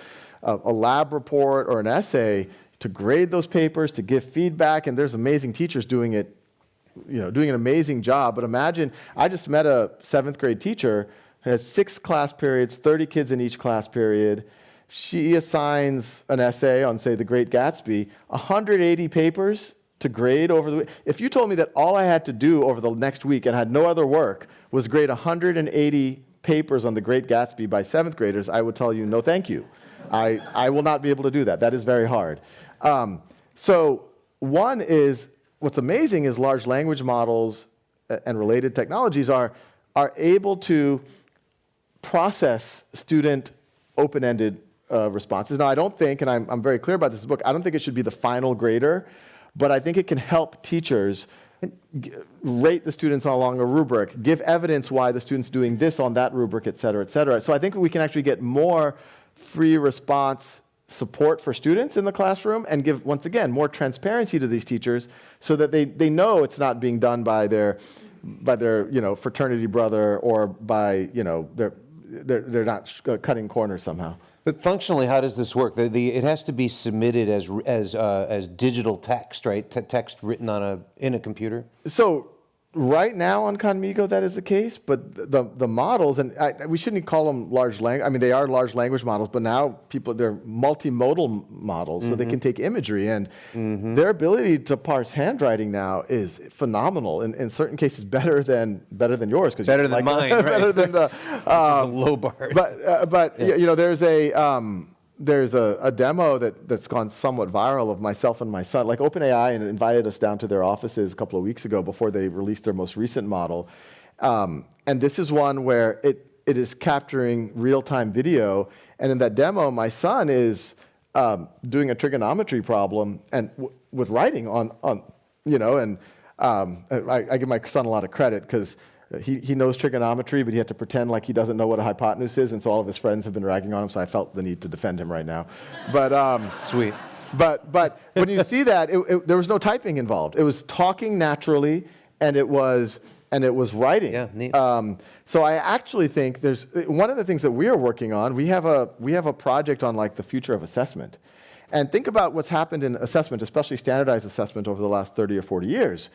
lab report or an essay, to grade those papers, to give feedback, and there's amazing teachers doing it, doing an amazing job. But imagine, I just met a 7th grade teacher who has 6 class periods, 30 kids in each class period. She assigns an essay on, say, The Great Gatsby, 180 papers to grade over the week. If you told me that all I had to do over the next week and had no other work was grade 180 papers on The Great Gatsby by 7th graders, I would tell you, no thank you. I will not be able to do that. That is very hard. So one is, what's amazing is large language models and related technologies are able to process student open-ended responses. Now, I don't think, and I'm very clear about this in the book, I don't think it should be the final grader, but I think it can help teachers rate the students along a rubric, give evidence why the student's doing this on that rubric, et cetera, et cetera. So I think we can actually get more free response support for students in the classroom and give, once again, more transparency to these teachers so that they know it's not being done by their fraternity brother or by, they're not cutting corners somehow. But functionally, how does this work? It has to be submitted as digital text, right? Text written in a computer. So right now on Conmigo, that is the case. But the models, and we shouldn't call them large language. I mean, they are large language models, but now they're multimodal models, so they can take imagery, and their ability to parse handwriting now is phenomenal. In certain cases, better than yours, because better than mine, right? Better than the low bar. But there's a demo that's gone somewhat viral of myself and my son. Like OpenAI invited us down to their offices a couple of weeks ago before they released their most recent model. And this is one where it is capturing real-time video. And in that demo, my son is doing a trigonometry problem and with writing on and I give my son a lot of credit because he knows trigonometry, but he had to pretend like he doesn't know what a hypotenuse is, and so all of his friends have been ragging on him, so I felt the need to defend him right now. But sweet. But when you see that, there was no typing involved. It was talking naturally, and it was writing. Yeah, neat. So I actually think there's one of the things that we are working on. We have a project on like the future of assessment, and think about what's happened in assessment, especially standardized assessment, over the last 30 or 40 years.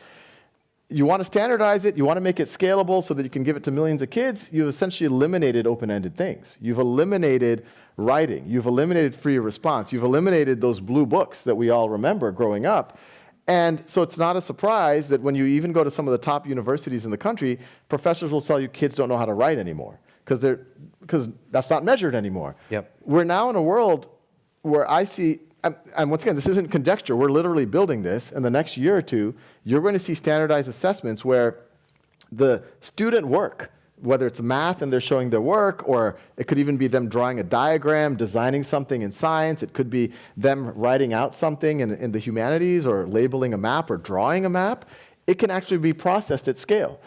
You want to standardize it, you want to make it scalable so that you can give it to millions of kids, you've essentially eliminated open-ended things. You've eliminated writing, you've eliminated free response, you've eliminated those blue books that we all remember growing up. And so it's not a surprise that when you even go to some of the top universities in the country, professors will tell you kids don't know how to write anymore because that's not measured anymore. Yep. We're now in a world where I see, and once again, this isn't conjecture, we're literally building this. In the next year or two, you're going to see standardized assessments where the student work, whether it's math and they're showing their work, or it could even be them drawing a diagram, designing something in science, it could be them writing out something in the humanities, or labeling a map or drawing a map, it can actually be processed at scale.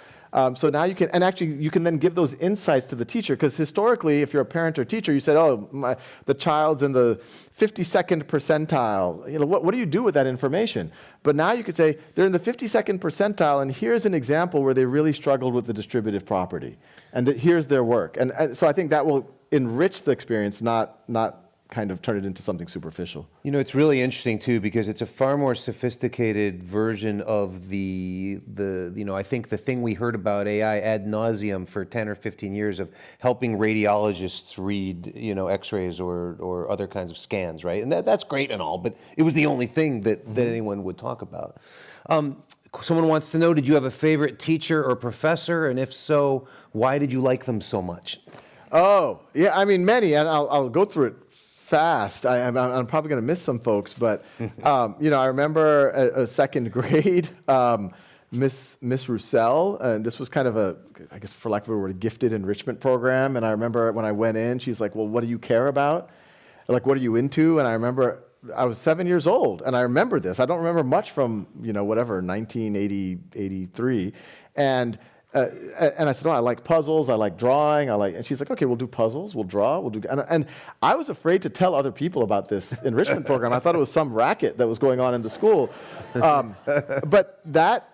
So now you can, and actually you can then give those insights to the teacher, because historically, if you're a parent or teacher, you said, oh, the child's in the 52nd percentile. What do you do with that information? But now you could say, they're in the 52nd percentile, and here's an example where they really struggled with the distributive property. And here's their work. And so I think that will enrich the experience, not kind of turn it into something superficial. It's really interesting too, because it's a far more sophisticated version of I think the thing we heard about AI ad nauseum for 10 or 15 years of helping radiologists read, x-rays or other kinds of scans, right? And that's great and all, but it was the only thing that anyone would talk about. Someone wants to know, did you have a favorite teacher or professor? And if so, why did you like them so much? Oh, yeah, I mean, many, and I'll go through it fast. I'm probably going to miss some folks, but I remember a second grade, Miss Roussel, and this was kind of I guess for lack of a word, a gifted enrichment program. And I remember when I went in, she's like, "Well, what do you care about? Like, what are you into?" And I remember I was 7 years old, and I remember this. I don't remember much from 1980, 83, and I said, "Oh, I like puzzles. I like drawing. And she's like, "Okay, we'll do puzzles. We'll draw. We'll do." And I was afraid to tell other people about this enrichment program. I thought it was some racket that was going on in the school, but that.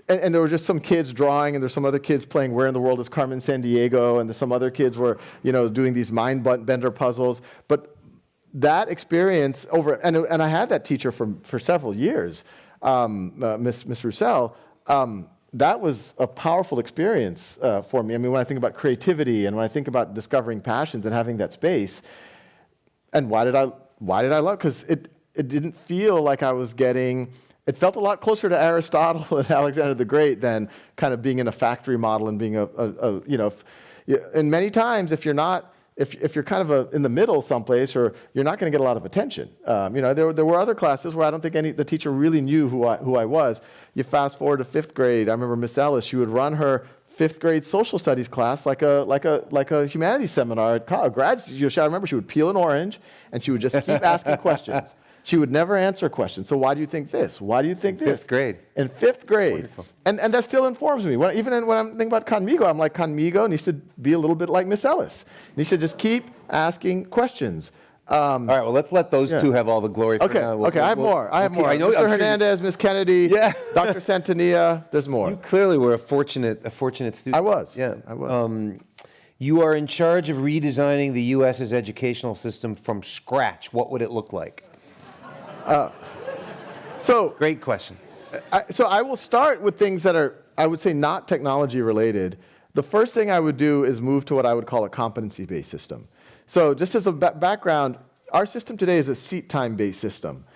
And there were just some kids drawing, and there's some other kids playing Where in the World is Carmen Sandiego, and some other kids were, doing these mind bender puzzles. But that experience and I had that teacher for several years, Miss Roussel. That was a powerful experience for me. I mean, when I think about creativity and when I think about discovering passions and having that space, and why did I love? Because it didn't feel like I was getting. It felt a lot closer to Aristotle and Alexander the Great than kind of being in a factory model and being and many times if you're kind of in the middle someplace, or you're not going to get a lot of attention. There were other classes where I don't think the teacher really knew who I was. You fast forward to 5th grade. I remember Miss Ellis. She would run her 5th grade social studies class like a humanities seminar at college. I remember she would peel an orange and she would just keep asking questions. She would never answer questions. So why do you think this? Why do you think this? 5th grade. In 5th grade. Wonderful. And that still informs me. Even when I'm thinking about Conmigo, I'm like, Conmigo needs to be a little bit like Miss Ellis. Needs to just keep asking questions. All right, well, let's let those two have all the glory for now. I have more. I have more. I know, Mr. Hernandez, Miss Kennedy, Dr. Santania, there's more. You clearly were a fortunate student. I was. Yeah. I was. You are in charge of redesigning the U.S.'s educational system from scratch. What would it look like? Great question. So I will start with things that are, I would say, not technology related. The first thing I would do is move to what I would call a competency-based system. So just as a background, our system today is a seat time-based system.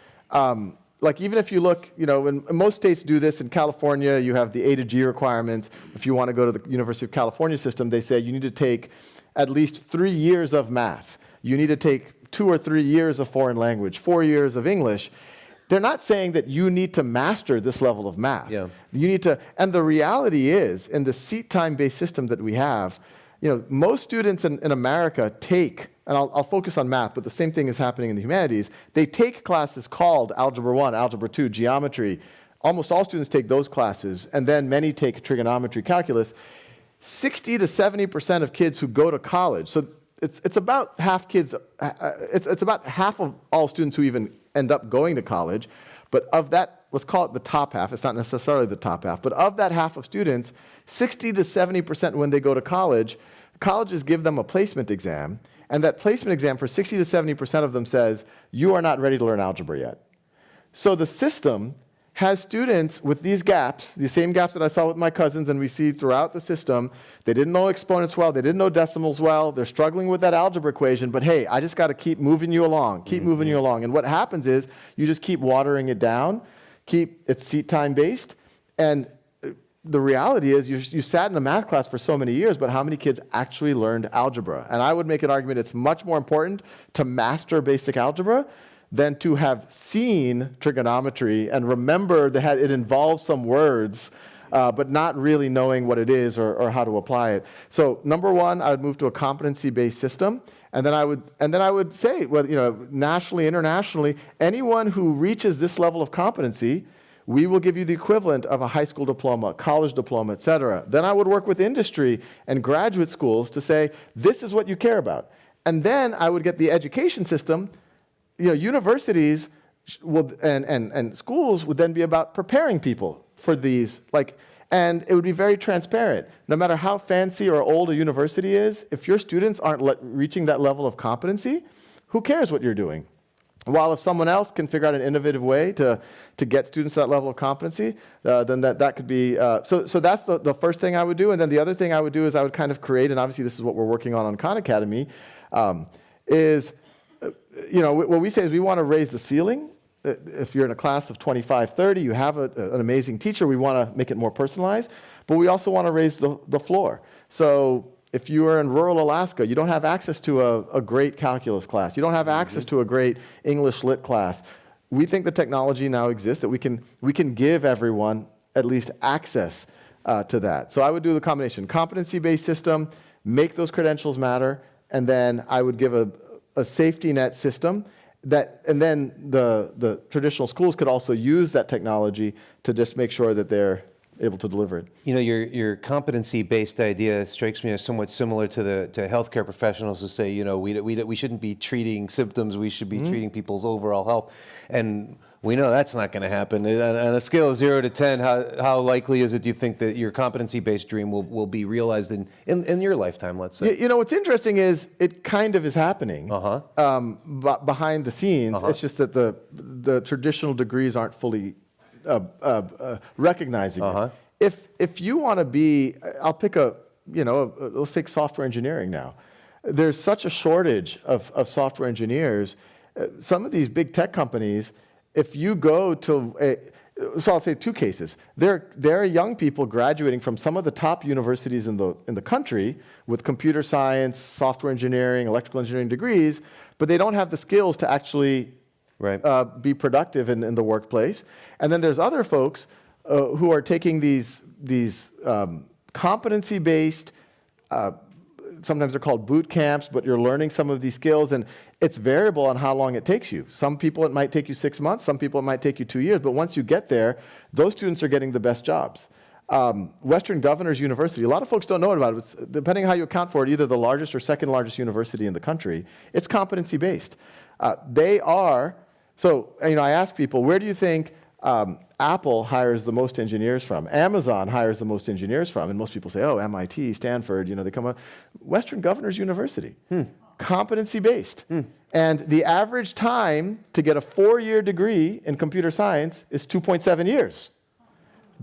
Like even if you look, when most states do this, in California, you have the A to G requirements. If you want to go to the University of California system, they say you need to take at least 3 years of math. You need to take 2 or 3 years of foreign language, 4 years of English. They're not saying that you need to master this level of math. Yeah. You need to, and the reality is, in the seat time-based system that we have, most students in America take, and I'll focus on math, but the same thing is happening in the humanities, they take classes called Algebra 1, Algebra 2, Geometry. Almost all students take those classes, and then many take trigonometry, calculus. 60 to 70% of kids who go to college, so it's about half kids, it's about half of all students who even end up going to college, but of that, let's call it the top half, it's not necessarily the top half, but of that half of students, 60 to 70% when they go to college, colleges give them a placement exam, and that placement exam for 60 to 70% of them says, you are not ready to learn algebra yet. So the system has students with these gaps, the same gaps that I saw with my cousins and we see throughout the system. They didn't know exponents well, they didn't know decimals well, they're struggling with that algebra equation, but hey, I just got to keep moving you along, moving you along. And what happens is you just keep watering it down, it's seat time based, and the reality is you sat in a math class for so many years, but how many kids actually learned algebra? And I would make an argument it's much more important to master basic algebra than to have seen trigonometry and remember that it involves some words, but not really knowing what it is or how to apply it. So number one, I would move to a competency-based system, and then I would say, nationally, internationally, anyone who reaches this level of competency, we will give you the equivalent of a high school diploma, college diploma, et cetera. Then I would work with industry and graduate schools to say, this is what you care about. And then I would get the education system. Universities and schools would then be about preparing people for these, and it would be very transparent. No matter how fancy or old a university is, if your students aren't reaching that level of competency, who cares what you're doing? While if someone else can figure out an innovative way to get students to that level of competency, then that could be, so that's the first thing I would do. And then the other thing I would do is I would kind of create, and obviously this is what we're working on Khan Academy, what we say is we want to raise the ceiling. If you're in a class of 25, 30, you have an amazing teacher, we want to make it more personalized, but we also want to raise the floor. So If you are in rural Alaska, you don't have access to a great calculus class. You don't have access to a great English lit class. We think the technology now exists that we can give everyone at least access to that. So I would do the combination, competency-based system, make those credentials matter, and then I would give a safety net system and then the traditional schools could also use that technology to just make sure that they're able to deliver it. You know, your competency-based idea strikes me as somewhat similar to healthcare professionals who say, you know, we shouldn't be treating symptoms, we should be treating people's overall health. And we know that's not going to happen. On a scale of 0 to 10, how likely is it, do you think, that your competency-based dream will be realized in your lifetime, let's say? You know, what's interesting is it kind of is happening behind the scenes. It's just that the traditional degrees aren't fully recognizing it. If you want to be, I'll pick let's take software engineering now. There's such a shortage of software engineers. Some of these big tech companies, if you go to so I'll say two cases. There are young people graduating from some of the top universities in the country with computer science, software engineering, electrical engineering degrees, but they don't have the skills to actually be productive in the workplace. And then there's other folks who are taking these competency-based, sometimes they're called boot camps, but you're learning some of these skills, and it's variable on how long it takes you. Some people it might take you 6 months, some people it might take you 2 years, but once you get there, those students are getting the best jobs. Western Governors University, a lot of folks don't know about it. It's, depending on how you account for it, either the largest or second largest university in the country. It's competency-based. They are, so I ask people, where do you think Apple hires the most engineers from? Amazon hires the most engineers from? And most people say, oh, MIT, Stanford, they come up. Western Governors University, competency-based. And the average time to get a 4-year degree in computer science is 2.7 years.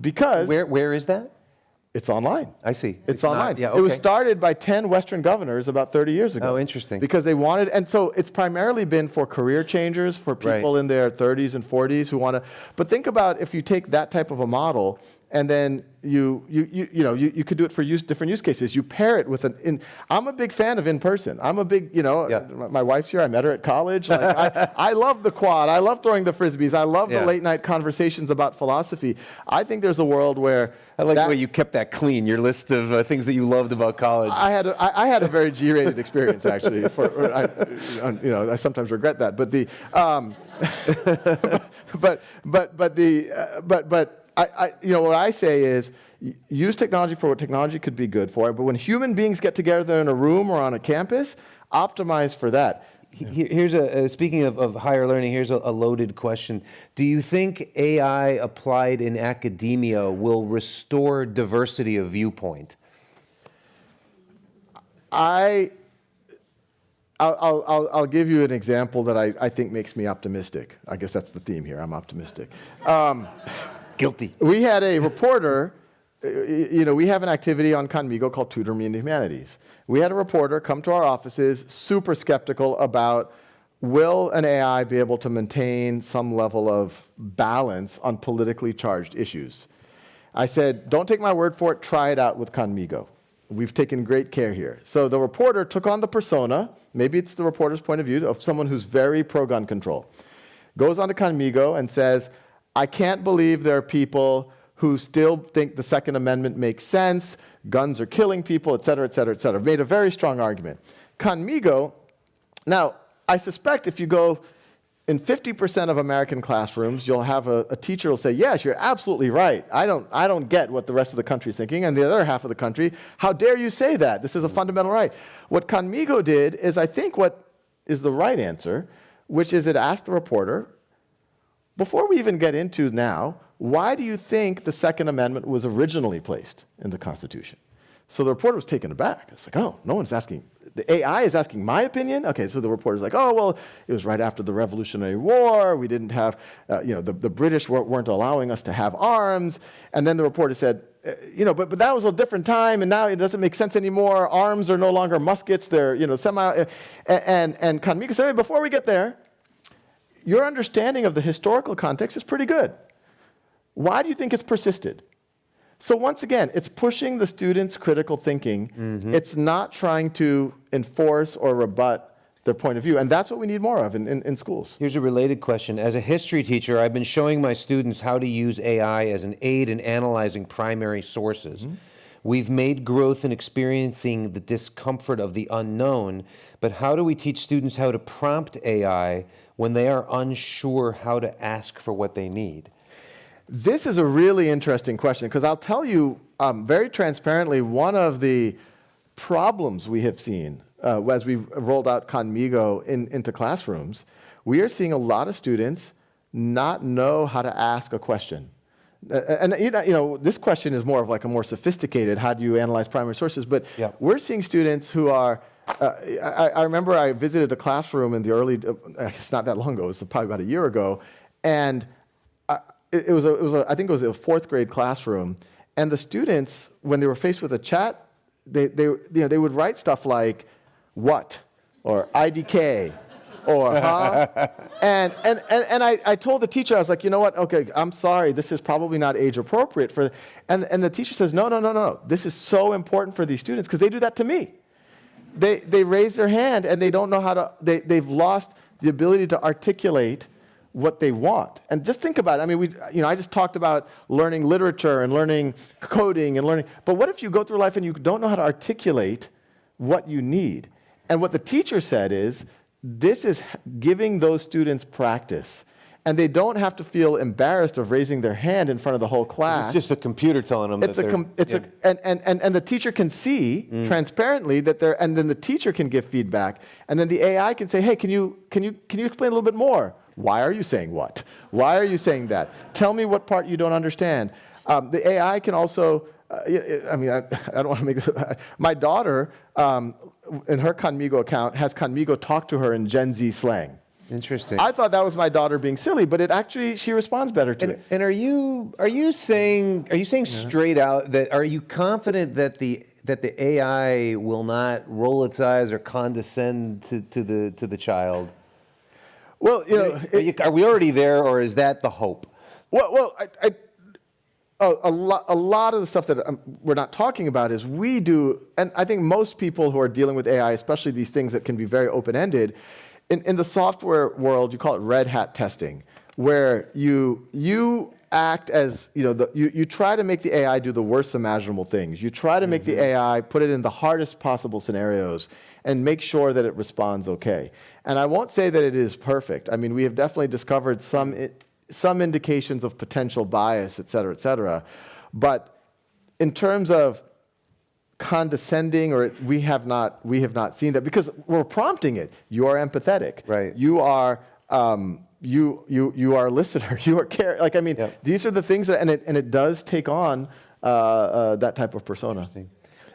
Because where is that? It's online. I see. It's online. Yeah, okay. It was started by 10 Western governors about 30 years ago. Oh, interesting. Because they wanted, and so it's primarily been for career changers, for people in their 30s and 40s who want to, but think about if you take that type of a model and then you could do it for different use cases. You pair it with I'm a big fan of in-person. I'm a big, my wife's here, I met her at college. Like, I love the quad, I love throwing the Frisbees, I love the late night conversations about philosophy. I think there's a world where I like the way you kept that clean, your list of things that you loved about college. I had a very G-rated experience, actually. I sometimes regret that, but what I say is use technology for what technology could be good for, but when human beings get together in a room or on a campus, optimize for that. Here's speaking of higher learning, here's a loaded question. Do you think AI applied in academia will restore diversity of viewpoint? I'll give you an example that I think makes me optimistic. I guess that's the theme here. I'm optimistic. Guilty. We had a reporter, we have an activity on Conmigo called Tutor Me in the Humanities. We had a reporter come to our offices, super skeptical about, will an AI be able to maintain some level of balance on politically charged issues? I said, don't take my word for it, try it out with Conmigo. We've taken great care here. So the reporter took on the persona, maybe it's the reporter's point of view, of someone who's very pro-gun control. Goes on to Conmigo and says, I can't believe there are people who still think the Second Amendment makes sense, guns are killing people, et cetera, et cetera, et cetera. Made a very strong argument. Conmigo, now, I suspect if you go in 50% of American classrooms, you'll have a teacher who will say, yes, you're absolutely right. I don't get what the rest of the country is thinking, and the other half of the country, how dare you say that? This is a fundamental right. What Conmigo did is, I think, what is the right answer, which is it asked the reporter, before we even get into now, why do you think the Second Amendment was originally placed in the Constitution? So the reporter was taken aback. It's like, oh, no one's asking. The AI is asking my opinion? Okay, so the reporter's like, oh, well, it was right after the Revolutionary War. We didn't have, the British weren't allowing us to have arms. And then the reporter said, but that was a different time, and now it doesn't make sense anymore. Arms are no longer muskets. They're, semi. And Conmigo said, hey, before we get there, your understanding of the historical context is pretty good. Why do you think it's persisted? So once again, it's pushing the students' critical thinking. It's not trying to enforce or rebut their point of view. And that's what we need more of in schools. Here's a related question. As a history teacher, I've been showing my students how to use AI as an aid in analyzing primary sources. We've made growth in experiencing the discomfort of the unknown, but how do we teach students how to prompt AI when they are unsure how to ask for what they need? This is a really interesting question, because I'll tell you very transparently, one of the problems we have seen as we've rolled out Conmigo into classrooms, we are seeing a lot of students not know how to ask a question. And this question is more of like a more sophisticated, how do you analyze primary sources? But we're seeing students who are, I remember I visited a classroom in the early, it's not that long ago, it was probably about a year ago, and it was I think it was a 4th grade classroom, and the students, when they were faced with a chat, they would write stuff like, what, or IDK, or huh? And I told the teacher, I was like, you know what, okay, I'm sorry, this is probably not age appropriate for, and the teacher says, no, this is so important for these students, because they do that to me. They raise their hand and they don't know how to, they've lost the ability to articulate what they want. And just think about it. I mean, I just talked about learning literature and learning coding and learning, but what if you go through life and you don't know how to articulate what you need? And what the teacher said is, this is giving those students practice. And they don't have to feel embarrassed of raising their hand in front of the whole class. It's just a computer telling them and the teacher can see transparently that they're, and then the teacher can give feedback, and then the AI can say, hey, can you explain a little bit more? Why are you saying what? Why are you saying that? Tell me what part you don't understand. The AI can also, I don't want to make this, my daughter, in her Conmigo account, has Conmigo talk to her in Gen Z slang. Interesting. I thought that was my daughter being silly, but it actually, she responds better to it. And are you saying straight out that, are you confident that the AI will not roll its eyes or condescend to the child? Well, are we already there, or is that the hope? Well, a lot of the stuff that we're not talking about is we do, and I think most people who are dealing with AI, especially these things that can be very open-ended, in the software world, you call it red hat testing, where you act as, you try to make the AI do the worst imaginable things. You try to make the AI put it in the hardest possible scenarios and make sure that it responds okay. And I won't say that it is perfect. I mean, we have definitely discovered some indications of potential bias, et cetera, but in terms of condescending, or we have not seen that, because we're prompting it. You are empathetic. Right. You are you are a listener. You are care. Like, I mean, these are the things that, and it does take on that type of persona.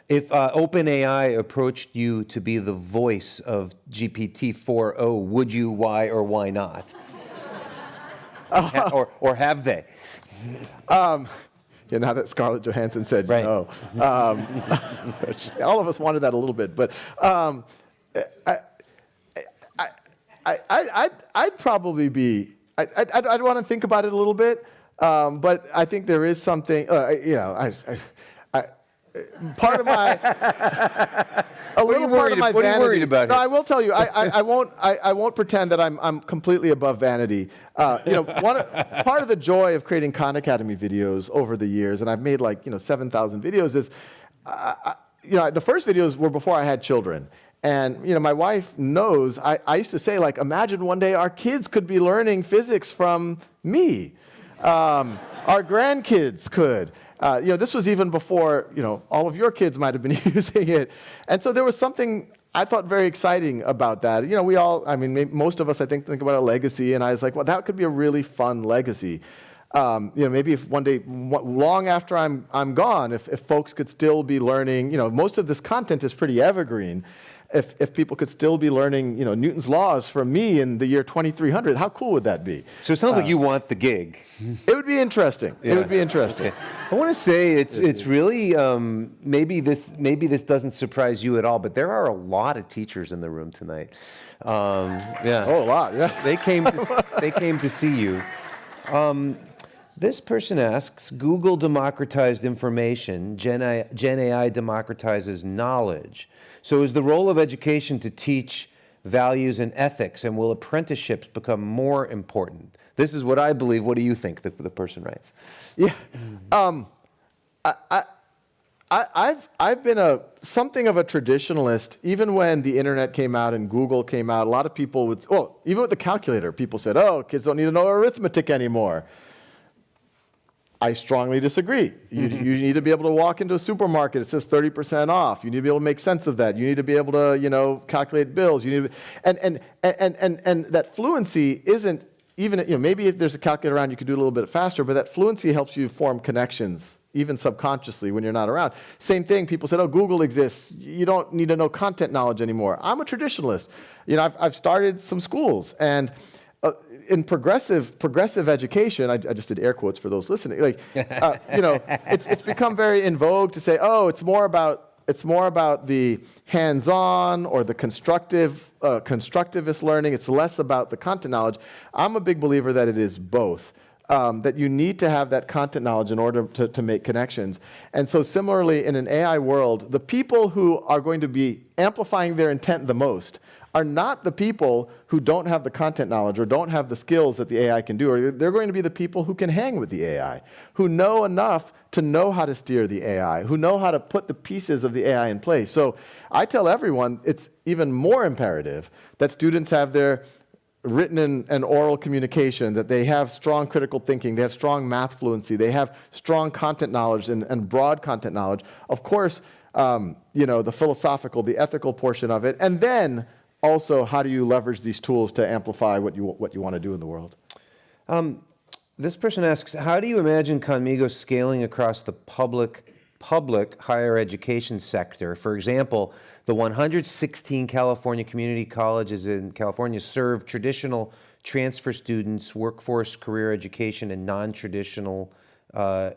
If OpenAI approached you to be the voice of GPT-4o, would you? Why or why not? Or have they? Now that Scarlett Johansson said no. All of us wanted that a little bit, but I'd probably be, I'd want to think about it a little bit, but I think there is something, part of my, a little part of my vanity. What are you worried about? No, I will tell you, I won't pretend that I'm completely above vanity. Part of the joy of creating Khan Academy videos over the years, and I've made 7,000 videos, is, the first videos were before I had children. And my wife knows, I used to say, imagine one day our kids could be learning physics from me. Our grandkids could. This was even before, all of your kids might have been using it. And so there was something I thought very exciting about that. We all, most of us, I think about a legacy, and I was like, well, that could be a really fun legacy. Maybe if one day, long after I'm gone, if folks could still be learning, most of this content is pretty evergreen. If people could still be learning, Newton's laws from me in the year 2300, how cool would that be? So it sounds like you want the gig. It would be interesting. Yeah. It would be interesting. Okay. I want to say it's really, maybe this doesn't surprise you at all, but there are a lot of teachers in the room tonight. Yeah. Oh, a lot. Yeah. They came to see you. This person asks, Google democratized information, Gen AI democratizes knowledge. So is the role of education to teach values and ethics, and will apprenticeships become more important? This is what I believe. What do you think, the person writes? Yeah. I've been something of a traditionalist. Even when the internet came out and Google came out, a lot of people would, even with the calculator, people said, oh, kids don't need to know arithmetic anymore. I strongly disagree. You need to be able to walk into a supermarket. It says 30% off. You need to be able to make sense of that. You need to be able to, calculate bills. You need to, and that fluency isn't even, maybe if there's a calculator around, you could do it a little bit faster, but that fluency helps you form connections, even subconsciously when you're not around. Same thing, people said, oh, Google exists. You don't need to know content knowledge anymore. I'm a traditionalist. I've started some schools, and in progressive education, I just did air quotes for those listening. It's become very in vogue to say, oh, it's more about the hands-on or the constructivist learning. It's less about the content knowledge. I'm a big believer that it is both. That you need to have that content knowledge in order to make connections. And so similarly, in an AI world, the people who are going to be amplifying their intent the most are not the people who don't have the content knowledge or don't have the skills that the AI can do, or they're going to be the people who can hang with the AI, who know enough to know how to steer the AI, who know how to put the pieces of the AI in place. So I tell everyone it's even more imperative that students have their written and oral communication, that they have strong critical thinking, they have strong math fluency, they have strong content knowledge and broad content knowledge. Of course, the philosophical, the ethical portion of it, and then also, how do you leverage these tools to amplify what you want to do in the world? This person asks, how do you imagine Conmigo scaling across the public higher education sector? For example, the 116 California community colleges in California serve traditional transfer students, workforce, career education, and non-traditional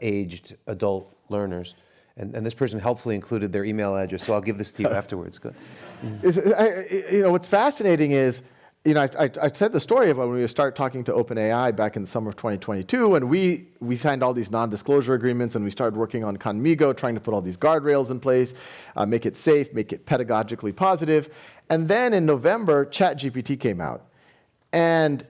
aged adult learners. And this person helpfully included their email address, so I'll give this to you afterwards. Good. What's fascinating is, I said the story of when we started talking to OpenAI back in the summer of 2022, and we signed all these non-disclosure agreements, and we started working on Conmigo, trying to put all these guardrails in place, make it safe, make it pedagogically positive. And then in November, ChatGPT came out. And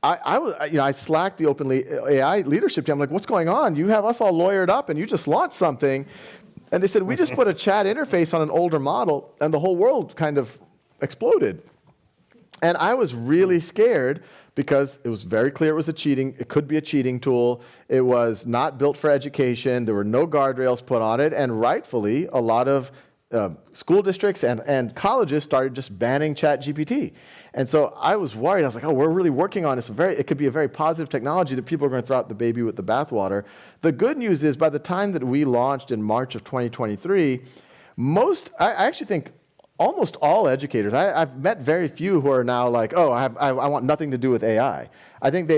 I slacked the OpenAI leadership team. I'm like, what's going on? You have us all lawyered up, and you just launched something. And they said, we just put a chat interface on an older model, and the whole world kind of exploded. And I was really scared because it was very clear it could be a cheating tool. It was not built for education. There were no guardrails put on it. And rightfully, a lot of school districts and colleges started just banning ChatGPT. And so I was worried. I was like, oh, we're really working on this. It could be a very positive technology that people are going to throw out the baby with the bathwater. The good news is by the time that we launched in March of 2023, I actually think almost all educators, I've met very few who are now like, oh, I want nothing to do with AI. I think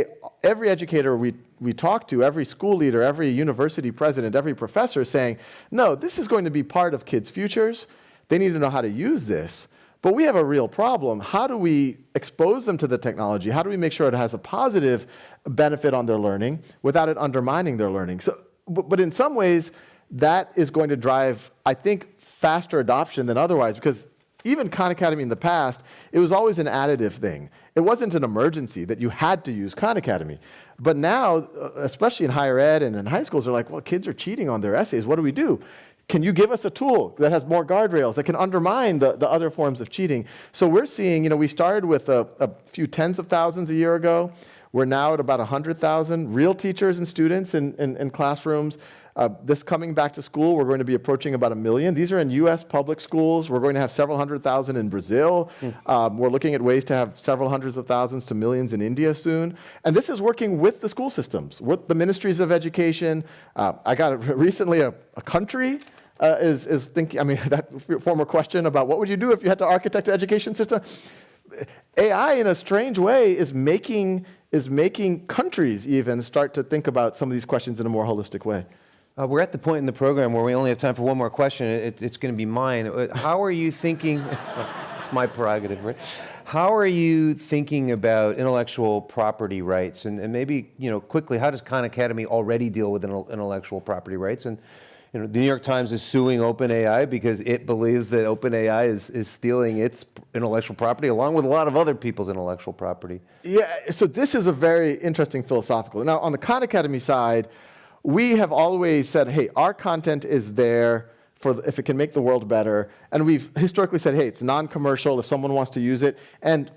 every educator we talk to, every school leader, every university president, every professor is saying, no, this is going to be part of kids' futures. They need to know how to use this. But we have a real problem. How do we expose them to the technology? How do we make sure it has a positive benefit on their learning without it undermining their learning? So, but in some ways, that is going to drive, I think, faster adoption than otherwise, because even Khan Academy in the past, it was always an additive thing. It wasn't an emergency that you had to use Khan Academy. But now, especially in higher ed and in high schools, they're like, well, kids are cheating on their essays. What do we do? Can you give us a tool that has more guardrails that can undermine the other forms of cheating? So we're seeing, we started with a few tens of thousands a year ago. We're now at about 100,000 real teachers and students in classrooms. This coming back to school, we're going to be approaching about 1 million. These are in US public schools. We're going to have several 100,000 in Brazil. We're looking at ways to have several hundreds of thousands to millions in India soon. And this is working with the school systems, with the ministries of education. I got recently a country is thinking, that former question about what would you do if you had to architect the education system? AI, in a strange way, is making countries even start to think about some of these questions in a more holistic way. We're at the point in the program where we only have time for one more question. It's going to be mine. How are you thinking? It's my prerogative, right? How are you thinking about intellectual property rights? And maybe, quickly, how does Khan Academy already deal with intellectual property rights? And the New York Times is suing OpenAI because it believes that OpenAI is stealing its intellectual property along with a lot of other people's intellectual property. Yeah, so this is a very interesting philosophical. Now, on the Khan Academy side, we have always said, hey, our content is there if it can make the world better. And we've historically said, hey, it's non-commercial if someone wants to use it. And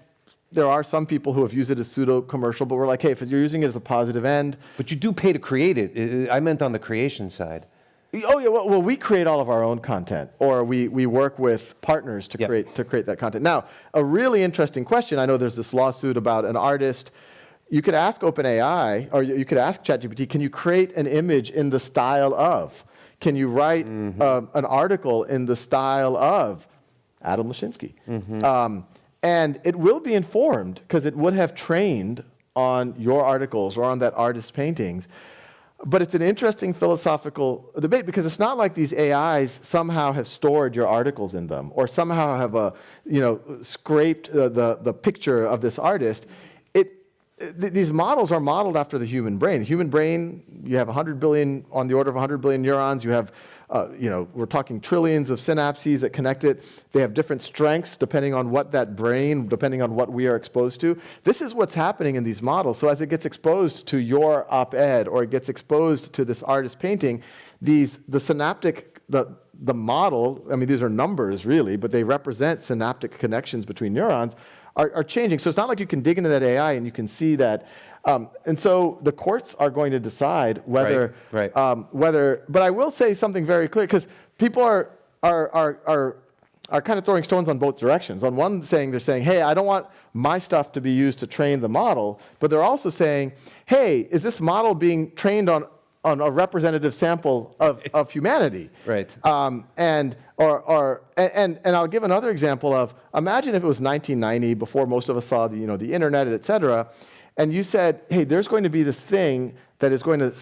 there are some people who have used it as pseudo-commercial, but we're like, hey, if you're using it as a positive end. But you do pay to create it. I meant on the creation side. Oh yeah, well, we create all of our own content, or we work with partners to create that content. Now, a really interesting question. I know there's this lawsuit about an artist. You could ask OpenAI, or you could ask ChatGPT, can you create an image in the style of? Can you write an article in the style of Adam Lashinsky? And it will be informed because it would have trained on your articles or on that artist's paintings. But it's an interesting philosophical debate because it's not like these AIs somehow have stored your articles in them or somehow have scraped the picture of this artist. These models are modeled after the human brain. The human brain, you have 100 billion, on the order of 100 billion neurons. You have, we're talking trillions of synapses that connect it. They have different strengths depending on what that brain, depending on what we are exposed to. This is what's happening in these models. So as it gets exposed to your op-ed or it gets exposed to this artist painting, the model, I mean, these are numbers really, but they represent synaptic connections between neurons, are changing. So it's not like you can dig into that AI and you can see that. And so the courts are going to decide whether, but I will say something very clear, because people are kind of throwing stones on both directions. On one they're saying, hey, I don't want my stuff to be used to train the model, but they're also saying, hey, is this model being trained on a representative sample of humanity? Right. And I'll give another example of, imagine if it was 1990, before most of us saw the internet, et cetera, and you said, hey, there's going to be this thing that is going to,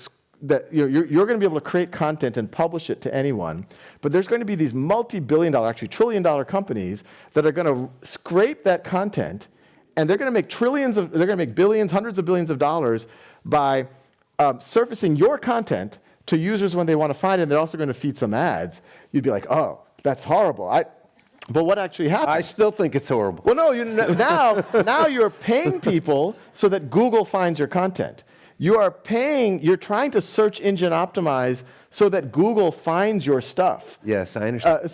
you're going to be able to create content and publish it to anyone, but there's going to be these multi-billion-dollar, actually trillion-dollar companies that are going to scrape that content, and they're going to make billions, hundreds of billions of dollars by surfacing your content to users when they want to find it, and they're also going to feed some ads. You'd be like, oh, that's horrible. But what actually happens? I still think it's horrible. Well, no, now you're paying people so that Google finds your content. You're trying to search engine optimize so that Google finds your stuff. Yes, I understand.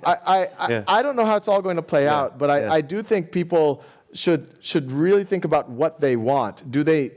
I don't know how it's all going to play out, but I do think people should really think about what they want. Do they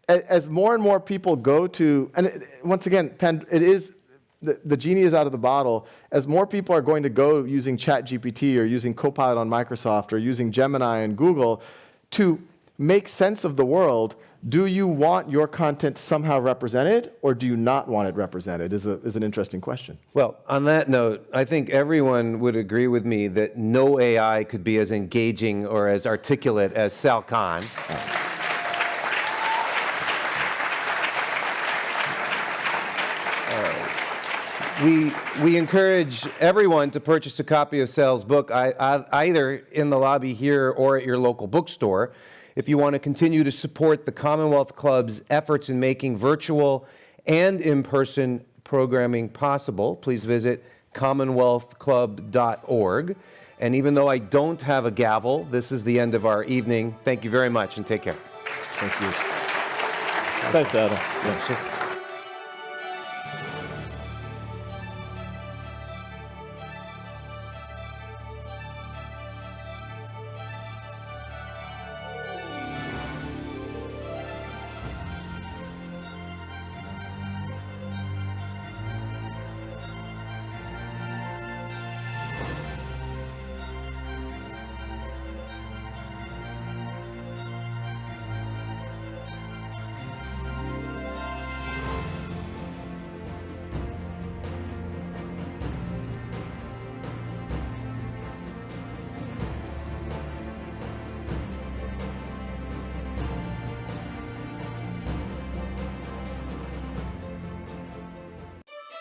as more and more people go to, and once again, it is, the genie is out of the bottle. As more people are going to go using ChatGPT or using Copilot on Microsoft or using Gemini and Google to make sense of the world, do you want your content somehow represented or do you not want it represented is an interesting question. Well, on that note, I think everyone would agree with me that no AI could be as engaging or as articulate as Sal Khan. We encourage everyone to purchase a copy of Sal's book, either in the lobby here or at your local bookstore. If you want to continue to support the Commonwealth Club's efforts in making virtual and in-person programming possible, please visit commonwealthclub.org. And even though I don't have a gavel, this is the end of our evening. Thank you very much and take care. Thank you. Thanks, Adam. Yeah, sure.